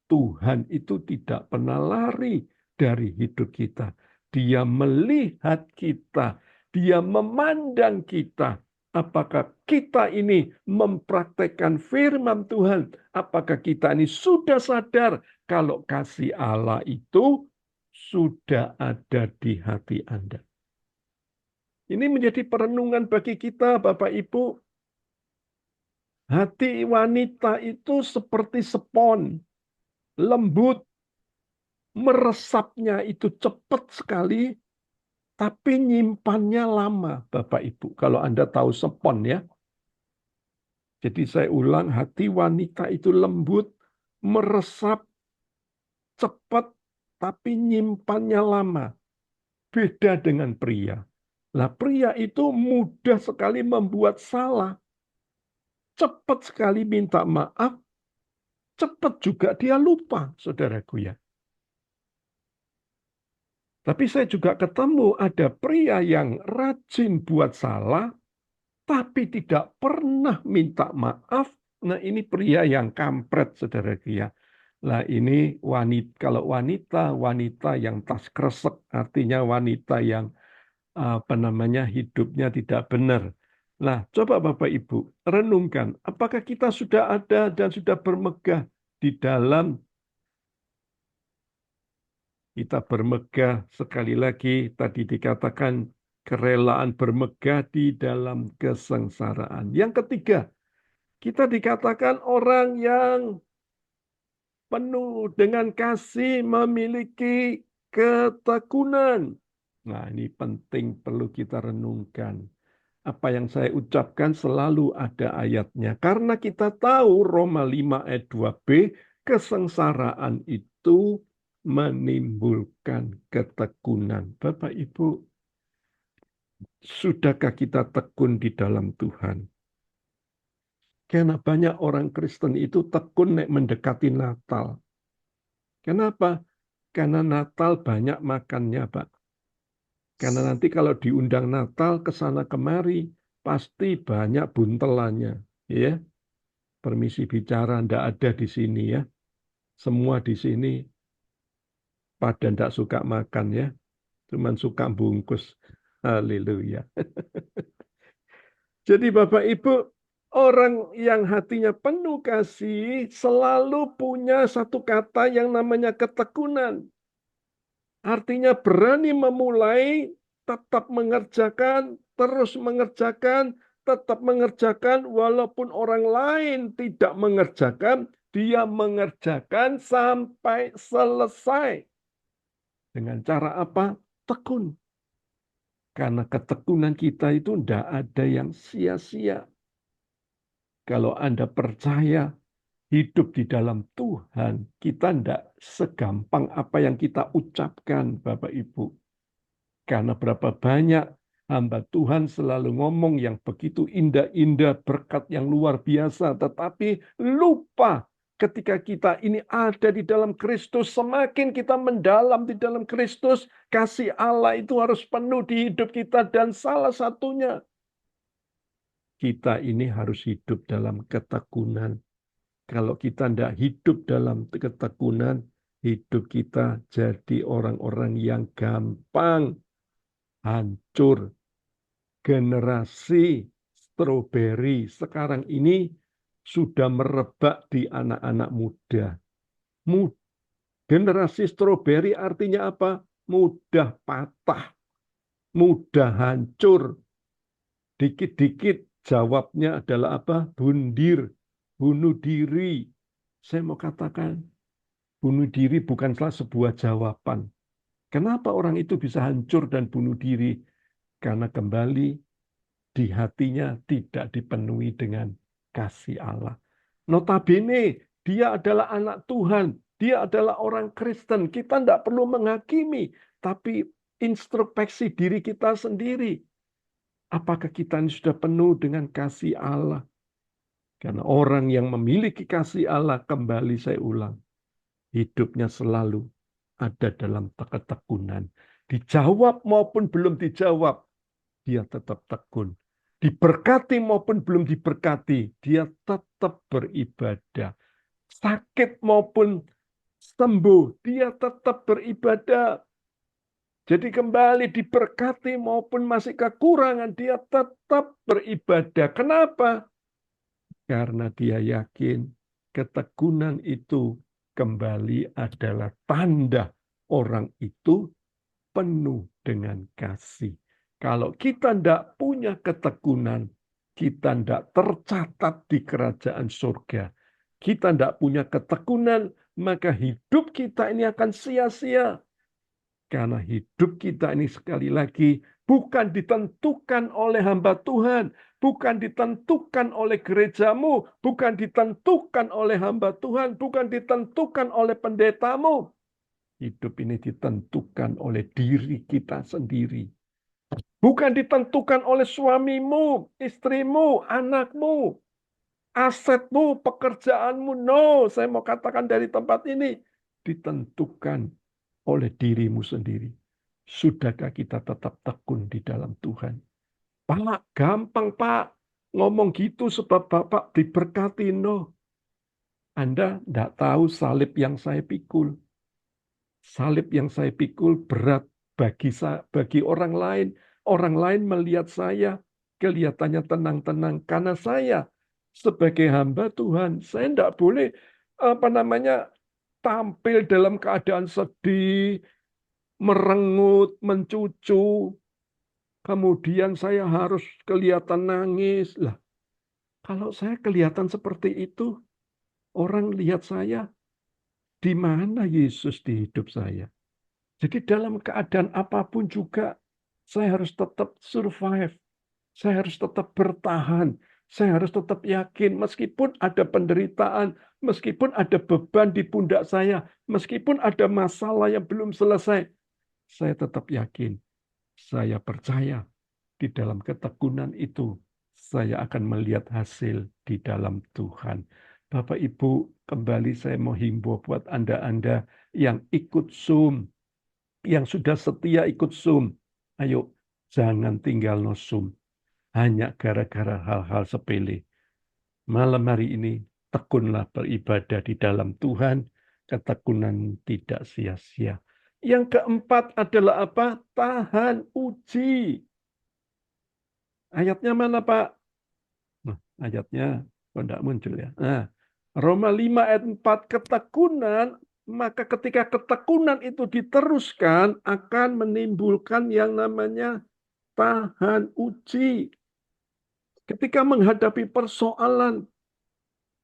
Tuhan itu tidak pernah lari dari hidup kita. Dia melihat kita, dia memandang kita. Apakah kita ini mempraktekkan firman Tuhan? Apakah kita ini sudah sadar kalau kasih Allah itu sudah ada di hati Anda? Ini menjadi perenungan bagi kita, Bapak Ibu. Hati wanita itu seperti spons, lembut, meresapnya itu cepat sekali, tapi nyimpannya lama, Bapak Ibu. Kalau Anda tahu spons ya. Jadi saya ulang, hati wanita itu lembut, meresap, cepat, tapi nyimpannya lama. Beda dengan pria. Lah pria itu mudah sekali membuat salah. Cepat sekali minta maaf, cepat juga dia lupa, saudaraku ya. Tapi saya juga ketemu ada pria yang rajin buat salah, tapi tidak pernah minta maaf. Nah ini pria yang kampret, saudaraku ya. Nah ini wanita, kalau wanita yang tas kresek, artinya wanita yang hidupnya tidak benar. Nah coba Bapak Ibu renungkan, apakah kita sudah ada dan sudah bermegah di dalam kita bermegah, sekali lagi tadi dikatakan kerelaan bermegah di dalam kesengsaraan. Yang ketiga, kita dikatakan orang yang penuh dengan kasih memiliki ketekunan. Nah, ini penting perlu kita renungkan. Apa yang saya ucapkan selalu ada ayatnya. Karena kita tahu Roma 5 ayat 2b, kesengsaraan itu menimbulkan ketekunan. Bapak Ibu, sudahkah kita tekun di dalam Tuhan? Karena banyak orang Kristen itu tekun mendekati Natal. Kenapa? Karena Natal banyak makannya, Pak. Karena nanti kalau diundang Natal ke sana kemari, pasti banyak buntelannya. Ya, permisi bicara, ndak ada di sini ya. Semua di sini pada ndak suka makan ya. Cuman suka bungkus. Haleluya. Jadi Bapak Ibu, orang yang hatinya penuh kasih selalu punya satu kata yang namanya ketekunan. Artinya berani memulai, tetap mengerjakan, terus mengerjakan, tetap mengerjakan walaupun orang lain tidak mengerjakan, dia mengerjakan sampai selesai. Dengan cara apa? Tekun. Karena ketekunan kita itu tidak ada yang sia-sia. Kalau Anda percaya hidup di dalam Tuhan, kita tidak segampang apa yang kita ucapkan, Bapak Ibu. Karena berapa banyak hamba Tuhan selalu ngomong yang begitu indah-indah, berkat yang luar biasa, tetapi lupa ketika kita ini ada di dalam Kristus, semakin kita mendalam di dalam Kristus, kasih Allah itu harus penuh di hidup kita. Dan salah satunya, kita ini harus hidup dalam ketekunan. Kalau kita tidak hidup dalam ketekunan, hidup kita jadi orang-orang yang gampang hancur. Generasi stroberi sekarang ini sudah merebak di anak-anak muda. Generasi stroberi artinya apa? Mudah patah, mudah hancur. Dikit-dikit jawabnya adalah apa? Bundir, bunuh diri. Saya mau katakan, bunuh diri bukanlah sebuah jawaban. Kenapa orang itu bisa hancur dan bunuh diri? Karena kembali di hatinya tidak dipenuhi dengan kasih Allah. Notabene, dia adalah anak Tuhan. Dia adalah orang Kristen. Kita tidak perlu menghakimi, tapi introspeksi diri kita sendiri. Apakah kita ini sudah penuh dengan kasih Allah? Karena orang yang memiliki kasih Allah, kembali saya ulang, hidupnya selalu ada dalam ketekunan. Dijawab maupun belum dijawab, dia tetap tekun. Diberkati maupun belum diberkati, dia tetap beribadah. Sakit maupun sembuh, dia tetap beribadah. Jadi kembali diberkati maupun masih kekurangan, dia tetap beribadah. Kenapa? Karena dia yakin ketekunan itu kembali adalah tanda orang itu penuh dengan kasih. Kalau kita tidak punya ketekunan, kita tidak tercatat di kerajaan surga. Kita tidak punya ketekunan, maka hidup kita ini akan sia-sia. Karena hidup kita ini sekali lagi bukan ditentukan oleh hamba Tuhan, bukan ditentukan oleh gerejamu, bukan ditentukan oleh hamba Tuhan, bukan ditentukan oleh pendetamu. Hidup ini ditentukan oleh diri kita sendiri. Bukan ditentukan oleh suamimu, istrimu, anakmu, asetmu, pekerjaanmu. No, saya mau katakan dari tempat ini, ditentukan oleh dirimu sendiri. Sudahkah kita tetap tekun di dalam Tuhan? Pak, gampang Pak. Ngomong gitu sebab Bapak diberkati. No. Anda tidak tahu salib yang saya pikul. Salib yang saya pikul berat bagi orang lain. Orang lain melihat saya kelihatannya tenang-tenang. Karena saya sebagai hamba Tuhan, saya tidak boleh tampil dalam keadaan sedih, merengut, mencucu. Kemudian saya harus kelihatan nangis. Lah, kalau saya kelihatan seperti itu, orang lihat saya, di mana Yesus di hidup saya? Jadi dalam keadaan apapun juga, saya harus tetap survive. Saya harus tetap bertahan. Saya harus tetap yakin, meskipun ada penderitaan, meskipun ada beban di pundak saya, meskipun ada masalah yang belum selesai, saya tetap yakin. Saya percaya di dalam ketekunan itu, saya akan melihat hasil di dalam Tuhan. Bapak Ibu, kembali saya mau himbau buat Anda-Anda yang ikut Zoom, yang sudah setia ikut Zoom. Ayo, jangan tinggal no Zoom. Hanya gara-gara hal-hal sepele. Malam hari ini, tekunlah beribadah di dalam Tuhan. Ketekunan tidak sia-sia. Yang keempat adalah apa? Tahan uji. Ayatnya mana, Pak? Nah, ayatnya kok tidak muncul ya. Nah, Roma 5 ayat 4, ketekunan, maka ketika ketekunan itu diteruskan akan menimbulkan yang namanya tahan uji. Ketika menghadapi persoalan,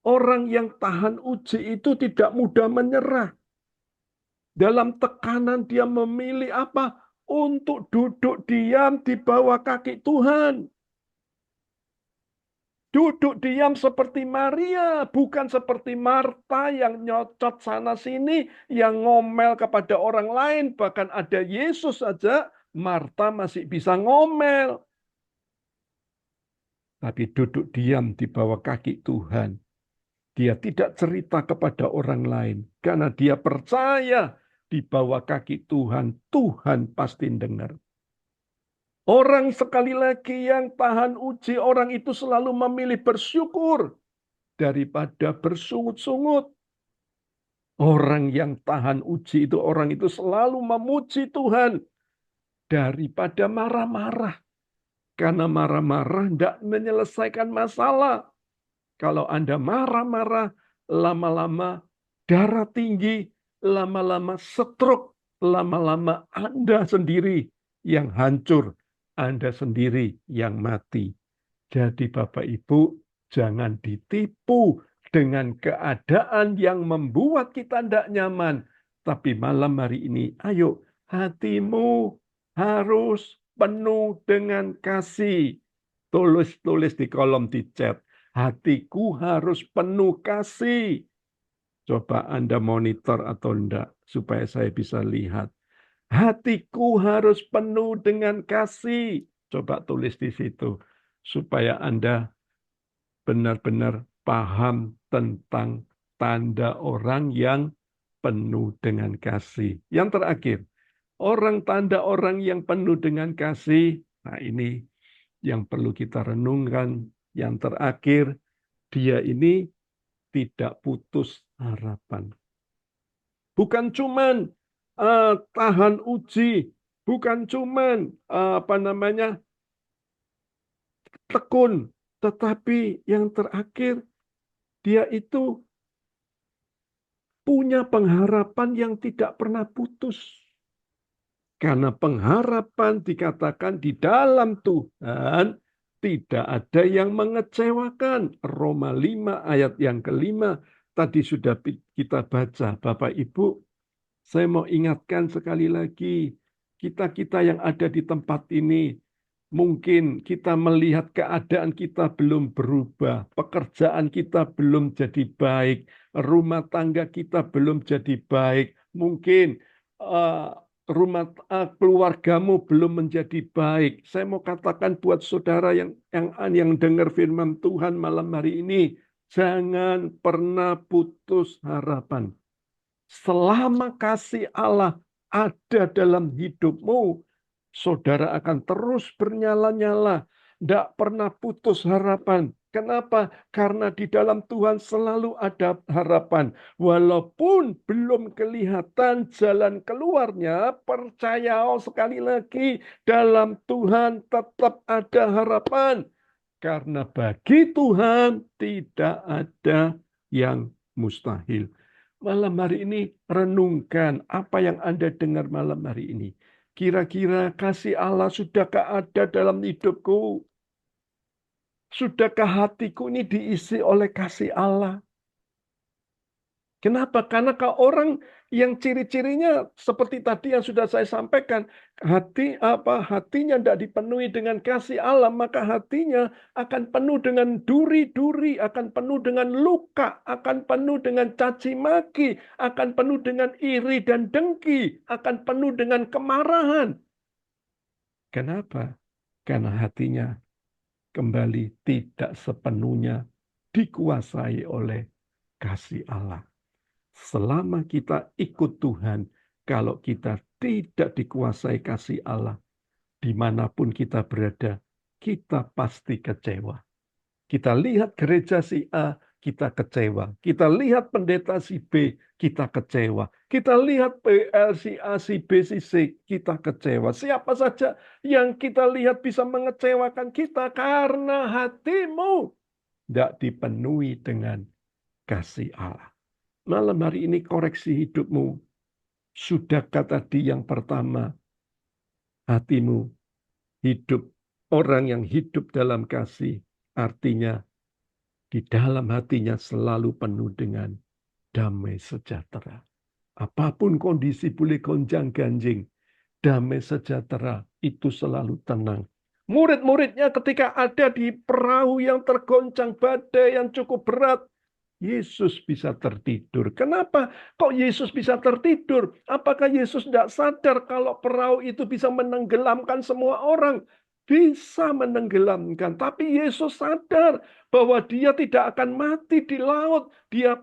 orang yang tahan uji itu tidak mudah menyerah. Dalam tekanan dia memilih apa? Untuk duduk diam di bawah kaki Tuhan. Duduk diam seperti Maria, bukan seperti Marta yang nyocot sana-sini, yang ngomel kepada orang lain. Bahkan ada Yesus saja, Marta masih bisa ngomel. Tapi duduk diam di bawah kaki Tuhan. Dia tidak cerita kepada orang lain karena dia percaya di bawah kaki Tuhan, Tuhan pasti dengar. Orang sekali lagi yang tahan uji, orang itu selalu memilih bersyukur daripada bersungut-sungut. Orang yang tahan uji itu, orang itu selalu memuji Tuhan daripada marah-marah. Karena marah-marah tidak menyelesaikan masalah. Kalau Anda marah-marah, lama-lama darah tinggi, lama-lama stroke, lama-lama Anda sendiri yang hancur, Anda sendiri yang mati. Jadi Bapak Ibu, jangan ditipu dengan keadaan yang membuat kita tidak nyaman. Tapi malam hari ini, ayo hatimu harus penuh dengan kasih. Tulis di kolom di chat. Hatiku harus penuh kasih. Coba Anda monitor atau enggak supaya saya bisa lihat. Hatiku harus penuh dengan kasih. Coba tulis di situ supaya Anda benar-benar paham tentang tanda orang yang penuh dengan kasih. Yang terakhir, tanda orang yang penuh dengan kasih. Nah, ini yang perlu kita renungkan. Yang terakhir, dia ini tidak putus harapan. Bukan cuman tahan uji, bukan cuman tekun, tetapi yang terakhir dia itu punya pengharapan yang tidak pernah putus. Karena pengharapan dikatakan di dalam Tuhan tidak ada yang mengecewakan. Roma 5 ayat yang kelima tadi sudah kita baca. Bapak Ibu, saya mau ingatkan sekali lagi, kita-kita yang ada di tempat ini, mungkin kita melihat keadaan kita belum berubah, pekerjaan kita belum jadi baik, rumah tangga kita belum jadi baik, mungkin keluargamu belum menjadi baik. Saya mau katakan buat saudara yang dengar firman Tuhan malam hari ini, jangan pernah putus harapan. Selama kasih Allah ada dalam hidupmu, saudara akan terus bernyala-nyala, tidak pernah putus harapan. Kenapa? Karena di dalam Tuhan selalu ada harapan. Walaupun belum kelihatan jalan keluarnya, percaya sekali lagi, dalam Tuhan tetap ada harapan. Karena bagi Tuhan tidak ada yang mustahil. Malam hari ini renungkan apa yang Anda dengar malam hari ini. Kira-kira kasih Allah sudahkah ada dalam hidupku? Sudahkah hatiku ini diisi oleh kasih Allah? Kenapa? Karena kalau orang yang ciri-cirinya seperti tadi yang sudah saya sampaikan, hatinya tidak dipenuhi dengan kasih Allah, maka hatinya akan penuh dengan duri-duri, akan penuh dengan luka, akan penuh dengan caci maki, akan penuh dengan iri dan dengki, akan penuh dengan kemarahan. Kenapa? Karena hatinya kembali tidak sepenuhnya dikuasai oleh kasih Allah. Selama kita ikut Tuhan, kalau kita tidak dikuasai kasih Allah, dimanapun kita berada, kita pasti kecewa. Kita lihat gereja si A, kita kecewa. Kita lihat pendeta si B, kita kecewa. Kita lihat PL si A, si B, si C, kita kecewa. Siapa saja yang kita lihat bisa mengecewakan kita karena hatimu tidak dipenuhi dengan kasih Allah. Malam hari ini koreksi hidupmu. Sudahkah tadi yang pertama, hatimu hidup, orang yang hidup dalam kasih, artinya di dalam hatinya selalu penuh dengan damai sejahtera. Apapun kondisi boleh gonjang-ganjing, damai sejahtera itu selalu tenang. Murid-muridnya ketika ada di perahu yang tergoncang badai yang cukup berat, Yesus bisa tertidur. Kenapa kok Yesus bisa tertidur? Apakah Yesus tidak sadar kalau perahu itu bisa menenggelamkan semua orang? bisa menenggelamkan. Tapi Yesus sadar bahwa dia tidak akan mati di laut. Dia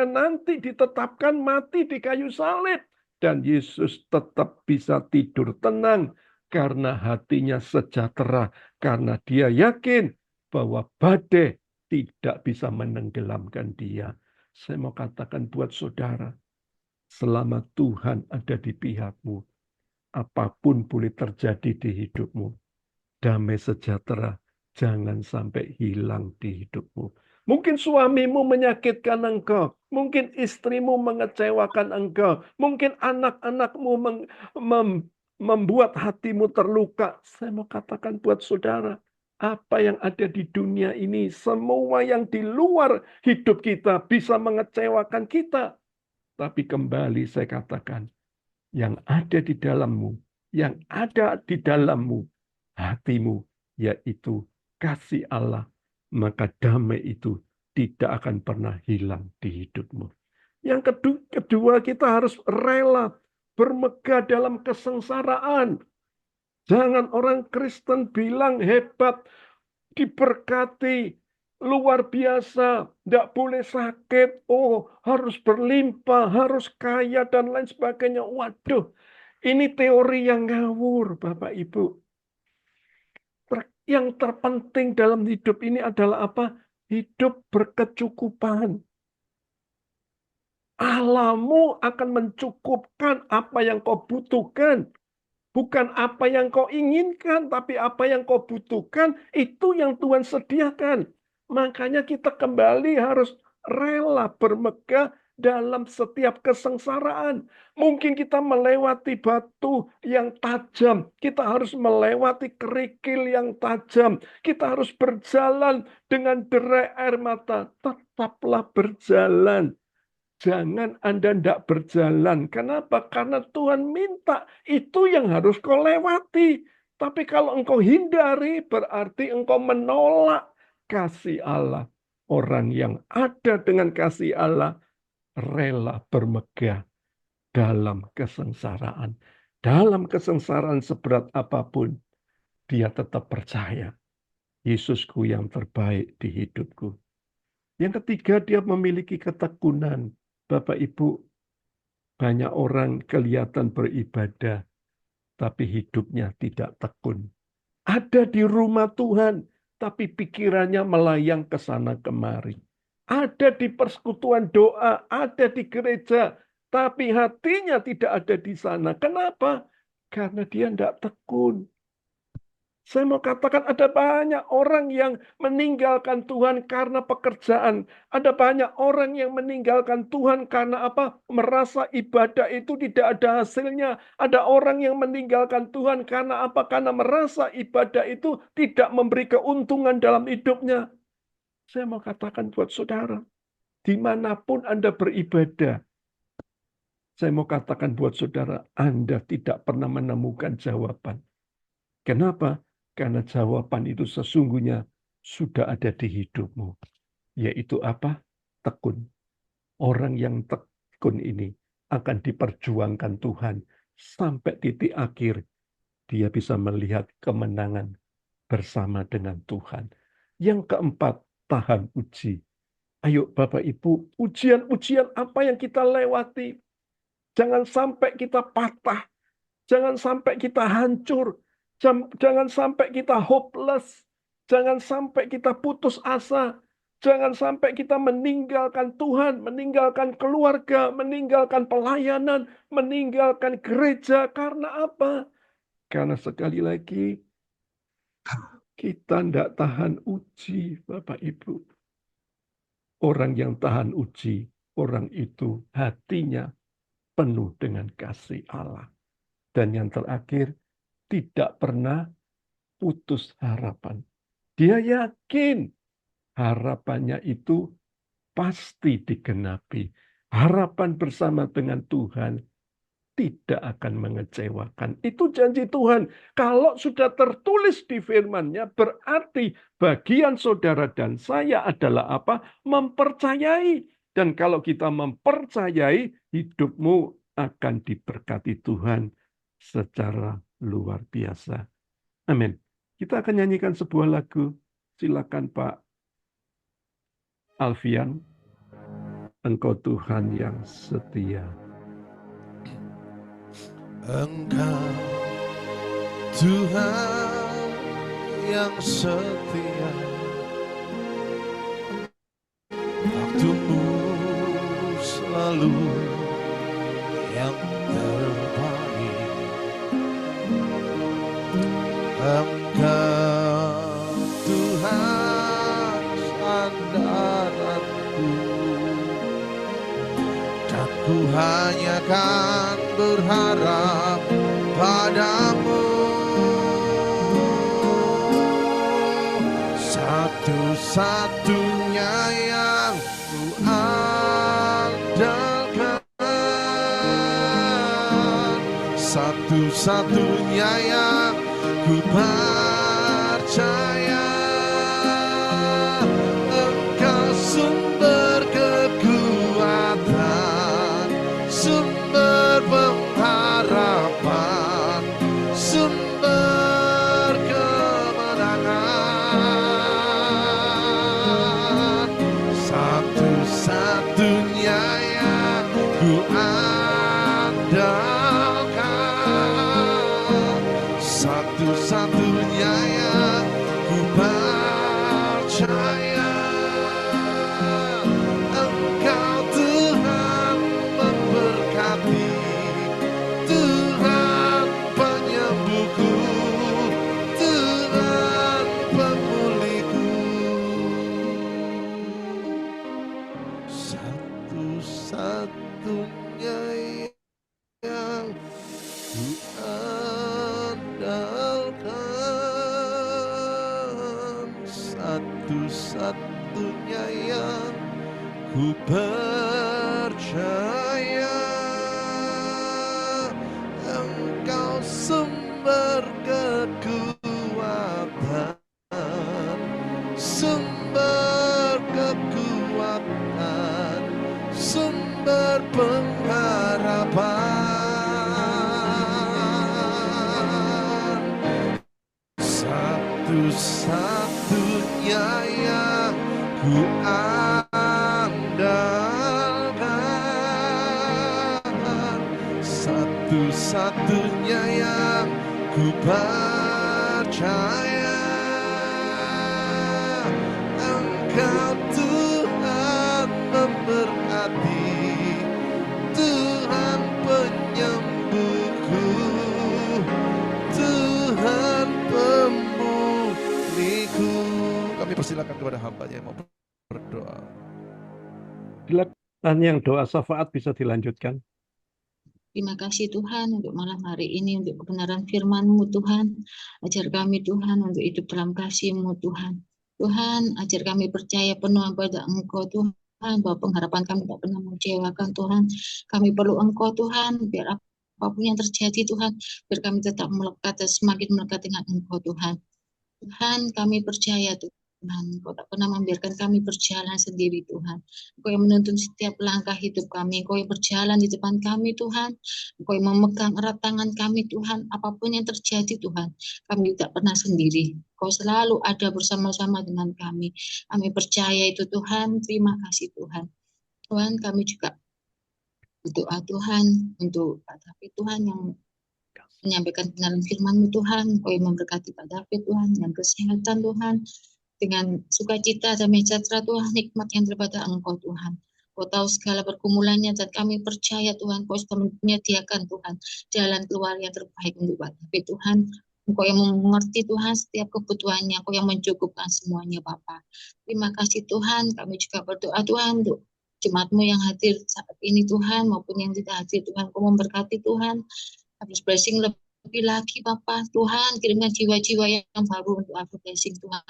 nanti ditetapkan mati di kayu salib. Dan Yesus tetap bisa tidur tenang karena hatinya sejahtera. Karena dia yakin bahwa badai tidak bisa menenggelamkan dia. Saya mau katakan buat saudara, selama Tuhan ada di pihakmu, apapun boleh terjadi di hidupmu, damai sejahtera jangan sampai hilang di hidupmu. Mungkin suamimu menyakitkan engkau, mungkin istrimu mengecewakan engkau, mungkin anak-anakmu membuat hatimu terluka. Saya mau katakan buat saudara, apa yang ada di dunia ini, semua yang di luar hidup kita bisa mengecewakan kita. Tapi kembali saya katakan, yang ada di dalammu, yang ada di dalammu, hatimu, yaitu kasih Allah, maka damai itu tidak akan pernah hilang di hidupmu. Yang kedua, kita harus rela bermegah dalam kesengsaraan. Jangan orang Kristen bilang hebat, diberkati, luar biasa, tidak boleh sakit, oh harus berlimpah, harus kaya, dan lain sebagainya. Waduh, ini teori yang ngawur, Bapak Ibu. Yang terpenting dalam hidup ini adalah apa? Hidup berkecukupan. Allahmu akan mencukupkan apa yang kau butuhkan. Bukan apa yang kau inginkan, tapi apa yang kau butuhkan, itu yang Tuhan sediakan. Makanya kita kembali harus rela bermegah dalam setiap kesengsaraan. Mungkin kita melewati batu yang tajam, kita harus melewati kerikil yang tajam, kita harus berjalan dengan derai air mata. Tetaplah berjalan. Jangan Anda tidak berjalan. Kenapa? Karena Tuhan minta itu yang harus kau lewati. Tapi kalau engkau hindari, berarti engkau menolak kasih Allah. Orang yang ada dengan kasih Allah rela bermegah dalam kesengsaraan. Dalam kesengsaraan seberat apapun, dia tetap percaya. Yesusku yang terbaik di hidupku. Yang ketiga, dia memiliki ketekunan. Bapak Ibu, banyak orang kelihatan beribadah, tapi hidupnya tidak tekun. Ada di rumah Tuhan, tapi pikirannya melayang ke sana kemari. Ada di persekutuan doa, ada di gereja, tapi hatinya tidak ada di sana. Kenapa? Karena dia tidak tekun. Saya mau katakan ada banyak orang yang meninggalkan Tuhan karena pekerjaan. Ada banyak orang yang meninggalkan Tuhan karena apa? Merasa ibadah itu tidak ada hasilnya. Ada orang yang meninggalkan Tuhan karena apa? Karena merasa ibadah itu tidak memberi keuntungan dalam hidupnya. Saya mau katakan buat saudara, dimanapun Anda beribadah, saya mau katakan buat saudara, Anda tidak pernah menemukan jawaban. Kenapa? Karena jawaban itu sesungguhnya sudah ada di hidupmu. Yaitu apa? Tekun. Orang yang tekun ini akan diperjuangkan Tuhan sampai titik akhir. Dia bisa melihat kemenangan bersama dengan Tuhan. Yang keempat, tahan uji. Ayo Bapak Ibu, ujian-ujian apa yang kita lewati. Jangan sampai kita patah. Jangan sampai kita hancur. Jangan sampai kita hopeless. Jangan sampai kita putus asa. Jangan sampai kita meninggalkan Tuhan, meninggalkan keluarga, meninggalkan pelayanan, meninggalkan gereja. Karena apa? Karena sekali lagi, kita tidak tahan uji, Bapak Ibu. Orang yang tahan uji, orang itu hatinya penuh dengan kasih Allah. Dan yang terakhir, tidak pernah putus harapan. Dia yakin harapannya itu pasti digenapi. Harapan bersama dengan Tuhan tidak akan mengecewakan. Itu janji Tuhan. Kalau sudah tertulis di firman-Nya, berarti bagian saudara dan saya adalah apa? Mempercayai. Dan kalau kita mempercayai, hidupmu akan diberkati Tuhan secara luar biasa. Amin. Kita akan nyanyikan sebuah lagu. Silakan Pak Alfian. Engkau Tuhan yang setia. Engkau Tuhan yang setia, waktumu selalu yang terbaik. Engkau Tuhan sandaranku, dan ku hanya kan berharap padamu. Satu-satunya yang ku andalkan, satu-satunya yang ku percaya. Engkau sumber kekuatan, sumber pengharapan, sumber kemenangan. Satu-satunya yang ku andalkan, satu-satunya yang ku percaya. Engkau Tuhan memberkati, Tuhan penyembuhku, Tuhan pemulihku. Satu-satunya yang ku andalkan, satu-satunya yang ku percaya. Engkau sumber kekuatan, sumber kekuatan, sumber pengharapan. Satu-satunya yang ku andalkan, satu-satunya yang ku percaya. Engkau Tuhan memberkati, Tuhan penyembuhku, Tuhan pemulihku. Kami persilakan kepada hamba-Nya yang mau berdoa. Silakan yang doa syafaat bisa dilanjutkan. Terima kasih Tuhan untuk malam hari ini, untuk kebenaran firman-Mu Tuhan. Ajar kami Tuhan untuk hidup dalam kasih-Mu Tuhan. Tuhan, ajar kami percaya penuh pada Engkau Tuhan, bahwa pengharapan kami tak pernah mengecewakan Tuhan. Kami perlu Engkau Tuhan, biar apapun yang terjadi Tuhan, biar kami tetap melekat dan semakin melekat dengan Engkau Tuhan. Tuhan, kami percaya Tuhan, Engkau tak pernah membiarkan kami berjalan sendiri Tuhan. Engkau yang menuntun setiap langkah hidup kami, Engkau yang berjalan di depan kami Tuhan, Engkau yang memegang erat tangan kami Tuhan. Apapun yang terjadi Tuhan, kami tak pernah sendiri. Engkau selalu ada bersama-sama dengan kami. Kami percaya itu Tuhan. Terima kasih Tuhan. Tuhan, kami juga berdoa Tuhan untuk Pak David Tuhan yang menyampaikan kebenaran firman-Mu Tuhan. Engkau yang memberkati Pak David Tuhan, yang kesehatan Tuhan, dengan sukacita dan sejahtera Tuhan, nikmat yang daripada Engkau Tuhan. Kau tahu segala pergumulannya dan kami percaya Tuhan, Kau sudah menyediakan Tuhan jalan keluar yang terbaik untuk Pak David Tuhan. Engkau yang mengerti Tuhan setiap kebutuhannya, Engkau yang mencukupkan semuanya Bapa. Terima kasih Tuhan, kami juga berdoa Tuhan untuk jemaat-Mu yang hadir saat ini Tuhan, maupun yang tidak hadir Tuhan, Kau memberkati Tuhan. Habis blessing lebih lagi Bapak, Tuhan kirimkan jiwa-jiwa yang baru untuk aku blessing Tuhan,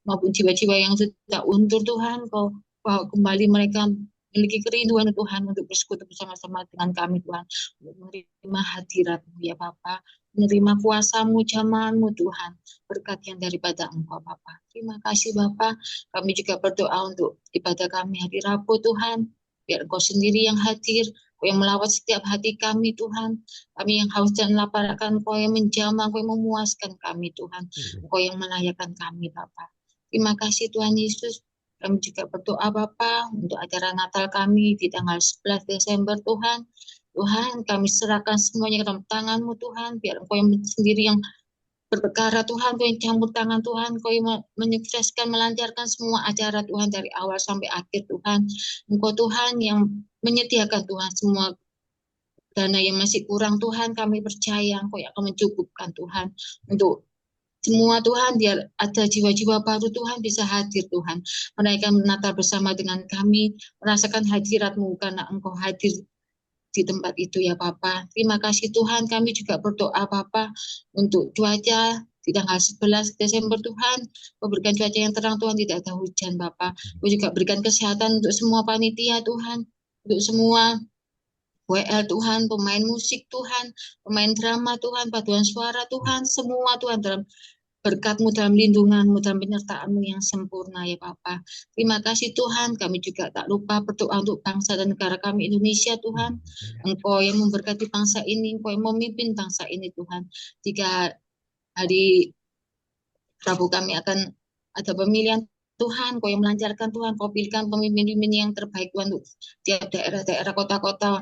maupun jiwa-jiwa yang sudah untur Tuhan, Kau kembali mereka memiliki kerinduan Tuhan untuk bersekutu bersama-sama dengan kami Tuhan, untuk menerima hadirat-Mu ya Bapak, menerima kuasa-Mu, jamahan-Mu Tuhan, berkat yang daripada Engkau Bapak. Terima kasih Bapak. Kami juga berdoa untuk ibadah kami hari Rabu Tuhan, biar Engkau sendiri yang hadir, Kau yang melawat setiap hati kami Tuhan. Kami yang haus dan lapar akan Kau yang menjamah, Kau yang memuaskan kami Tuhan. Kau yang melayakan kami Bapa. Terima kasih Tuhan Yesus. Kami juga berdoa Bapa untuk acara Natal kami di tanggal 11 Desember Tuhan. Tuhan, kami serahkan semuanya ke dalam tangan-Mu Tuhan. Biar Engkau yang sendiri yang berperkara Tuhan, Kau yang campur tangan Tuhan, Kau yang menyukseskan, melancarkan semua acara Tuhan dari awal sampai akhir Tuhan. Engkau Tuhan yang menyediakan Tuhan semua dana yang masih kurang Tuhan, kami percaya Engkau yang akan mencukupkan Tuhan untuk semua Tuhan, biar ada jiwa-jiwa baru Tuhan bisa hadir Tuhan. Merayakan Natal bersama dengan kami, merasakan hadirat-Mu karena Engkau hadir di tempat itu ya Bapa. Terima kasih Tuhan, kami juga berdoa Bapa untuk cuaca di tanggal 11 Desember Tuhan. Kau berikan cuaca yang terang Tuhan, tidak ada hujan Bapa. Kau juga berikan kesehatan untuk semua panitia Tuhan, untuk semua WL Tuhan, pemain musik Tuhan, pemain drama Tuhan, paduan suara Tuhan, semua Tuhan dalam berkat-Mu, dalam lindungan-Mu, dalam penyertaan-Mu yang sempurna ya Bapa. Terima kasih Tuhan, kami juga tak lupa berdoa untuk bangsa dan negara kami Indonesia Tuhan. Engkau yang memberkati bangsa ini, Engkau yang memimpin bangsa ini Tuhan. Jika hari Rabu kami akan ada pemilihan Tuhan, Kau yang melancarkan Tuhan, Kau pilihkan pemimpin-pemimpin yang terbaik Tuhan untuk tiap daerah-daerah, kota-kota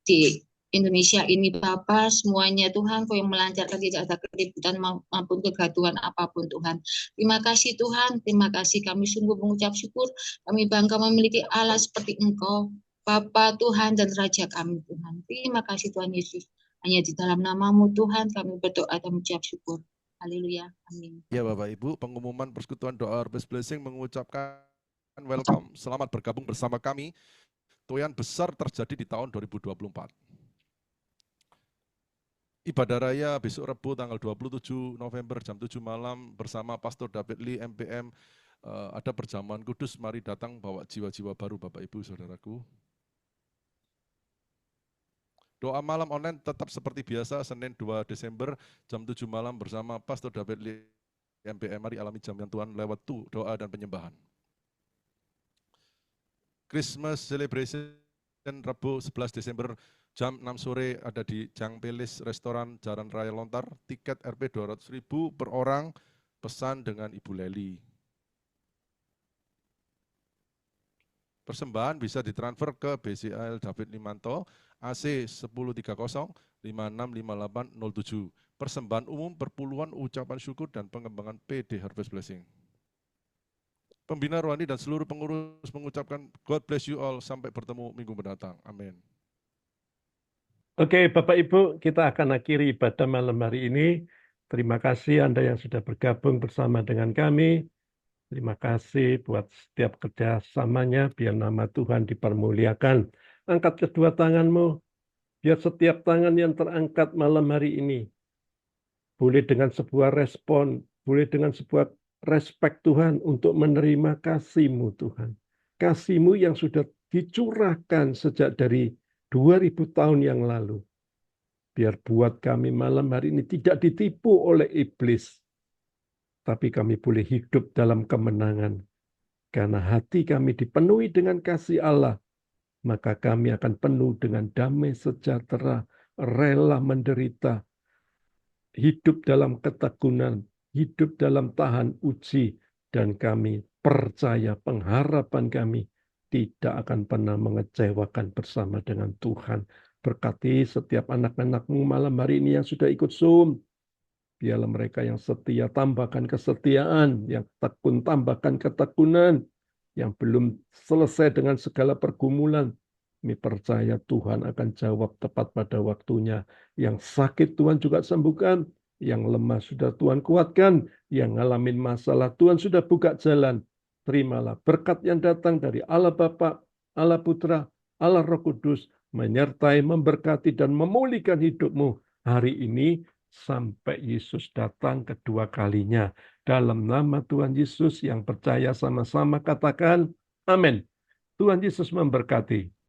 di Indonesia ini Bapa, semuanya Tuhan, Kau yang melancarkan, tidak ada keributan maupun kegaduhan apapun Tuhan. Terima kasih Tuhan, terima kasih, kami sungguh mengucap syukur, kami bangga memiliki Allah seperti Engkau, Bapa, Tuhan, dan Raja kami Tuhan. Terima kasih Tuhan Yesus, hanya di dalam nama-Mu Tuhan kami berdoa dan mengucap syukur. Haleluya, amin. Ya Bapak Ibu, pengumuman Persekutuan Doa Harvest Blessing mengucapkan welcome, selamat bergabung bersama kami. Toyan besar terjadi di tahun 2024. Ibadah Raya besok Rabu tanggal 27 November jam 7 malam bersama Pastor David Lee MPM. Ada perjamuan kudus, mari datang bawa jiwa-jiwa baru Bapak Ibu Saudaraku. Doa malam online tetap seperti biasa, Senin 2 Desember jam 7 malam bersama Pastor David Lee MPM. Mari alami jaminan Tuhan lewat doa dan penyembahan. Christmas Celebration Rabu 11 Desember jam 6 sore ada di Jang Pelis Restoran Jalan Raya Lontar. Tiket Rp 200.000 per orang, pesan dengan Ibu Leli. Persembahan bisa ditransfer ke BCAL David Limanto, AC 1030 565807. Persembahan umum perpuluhan ucapan syukur dan pengembangan PD Harvest Blessing. Pembina rohani dan seluruh pengurus mengucapkan God bless you all, sampai bertemu minggu mendatang. Amin. Oke, Bapak Ibu, kita akan akhiri ibadah malam hari ini. Terima kasih Anda yang sudah bergabung bersama dengan kami. Terima kasih buat setiap kerjasamanya, biar nama Tuhan dipermuliakan. Angkat kedua tanganmu, biar setiap tangan yang terangkat malam hari ini boleh dengan sebuah respon, boleh dengan sebuah respek Tuhan untuk menerima kasih-Mu Tuhan. Kasih-Mu yang sudah dicurahkan sejak dari 2000 tahun yang lalu. Biar buat kami malam hari ini tidak ditipu oleh iblis, tapi kami boleh hidup dalam kemenangan. Karena hati kami dipenuhi dengan kasih Allah, maka kami akan penuh dengan damai sejahtera, rela menderita, hidup dalam ketekunan, hidup dalam tahan uji, dan kami percaya pengharapan kami tidak akan pernah mengecewakan bersama dengan Tuhan. Berkati setiap anak-anak-Mu malam hari ini yang sudah ikut Zoom. Biarlah mereka yang setia tambahkan kesetiaan, yang tekun tambahkan ketekunan, yang belum selesai dengan segala pergumulan. Kami percaya Tuhan akan jawab tepat pada waktunya. Yang sakit Tuhan juga sembuhkan, yang lemah sudah Tuhan kuatkan, yang ngalamin masalah Tuhan sudah buka jalan. Terimalah berkat yang datang dari Allah Bapa, Allah Putra, Allah Roh Kudus, menyertai, memberkati, dan memulihkan hidupmu hari ini sampai Yesus datang kedua kalinya. Dalam nama Tuhan Yesus yang percaya sama-sama katakan amin. Tuhan Yesus memberkati.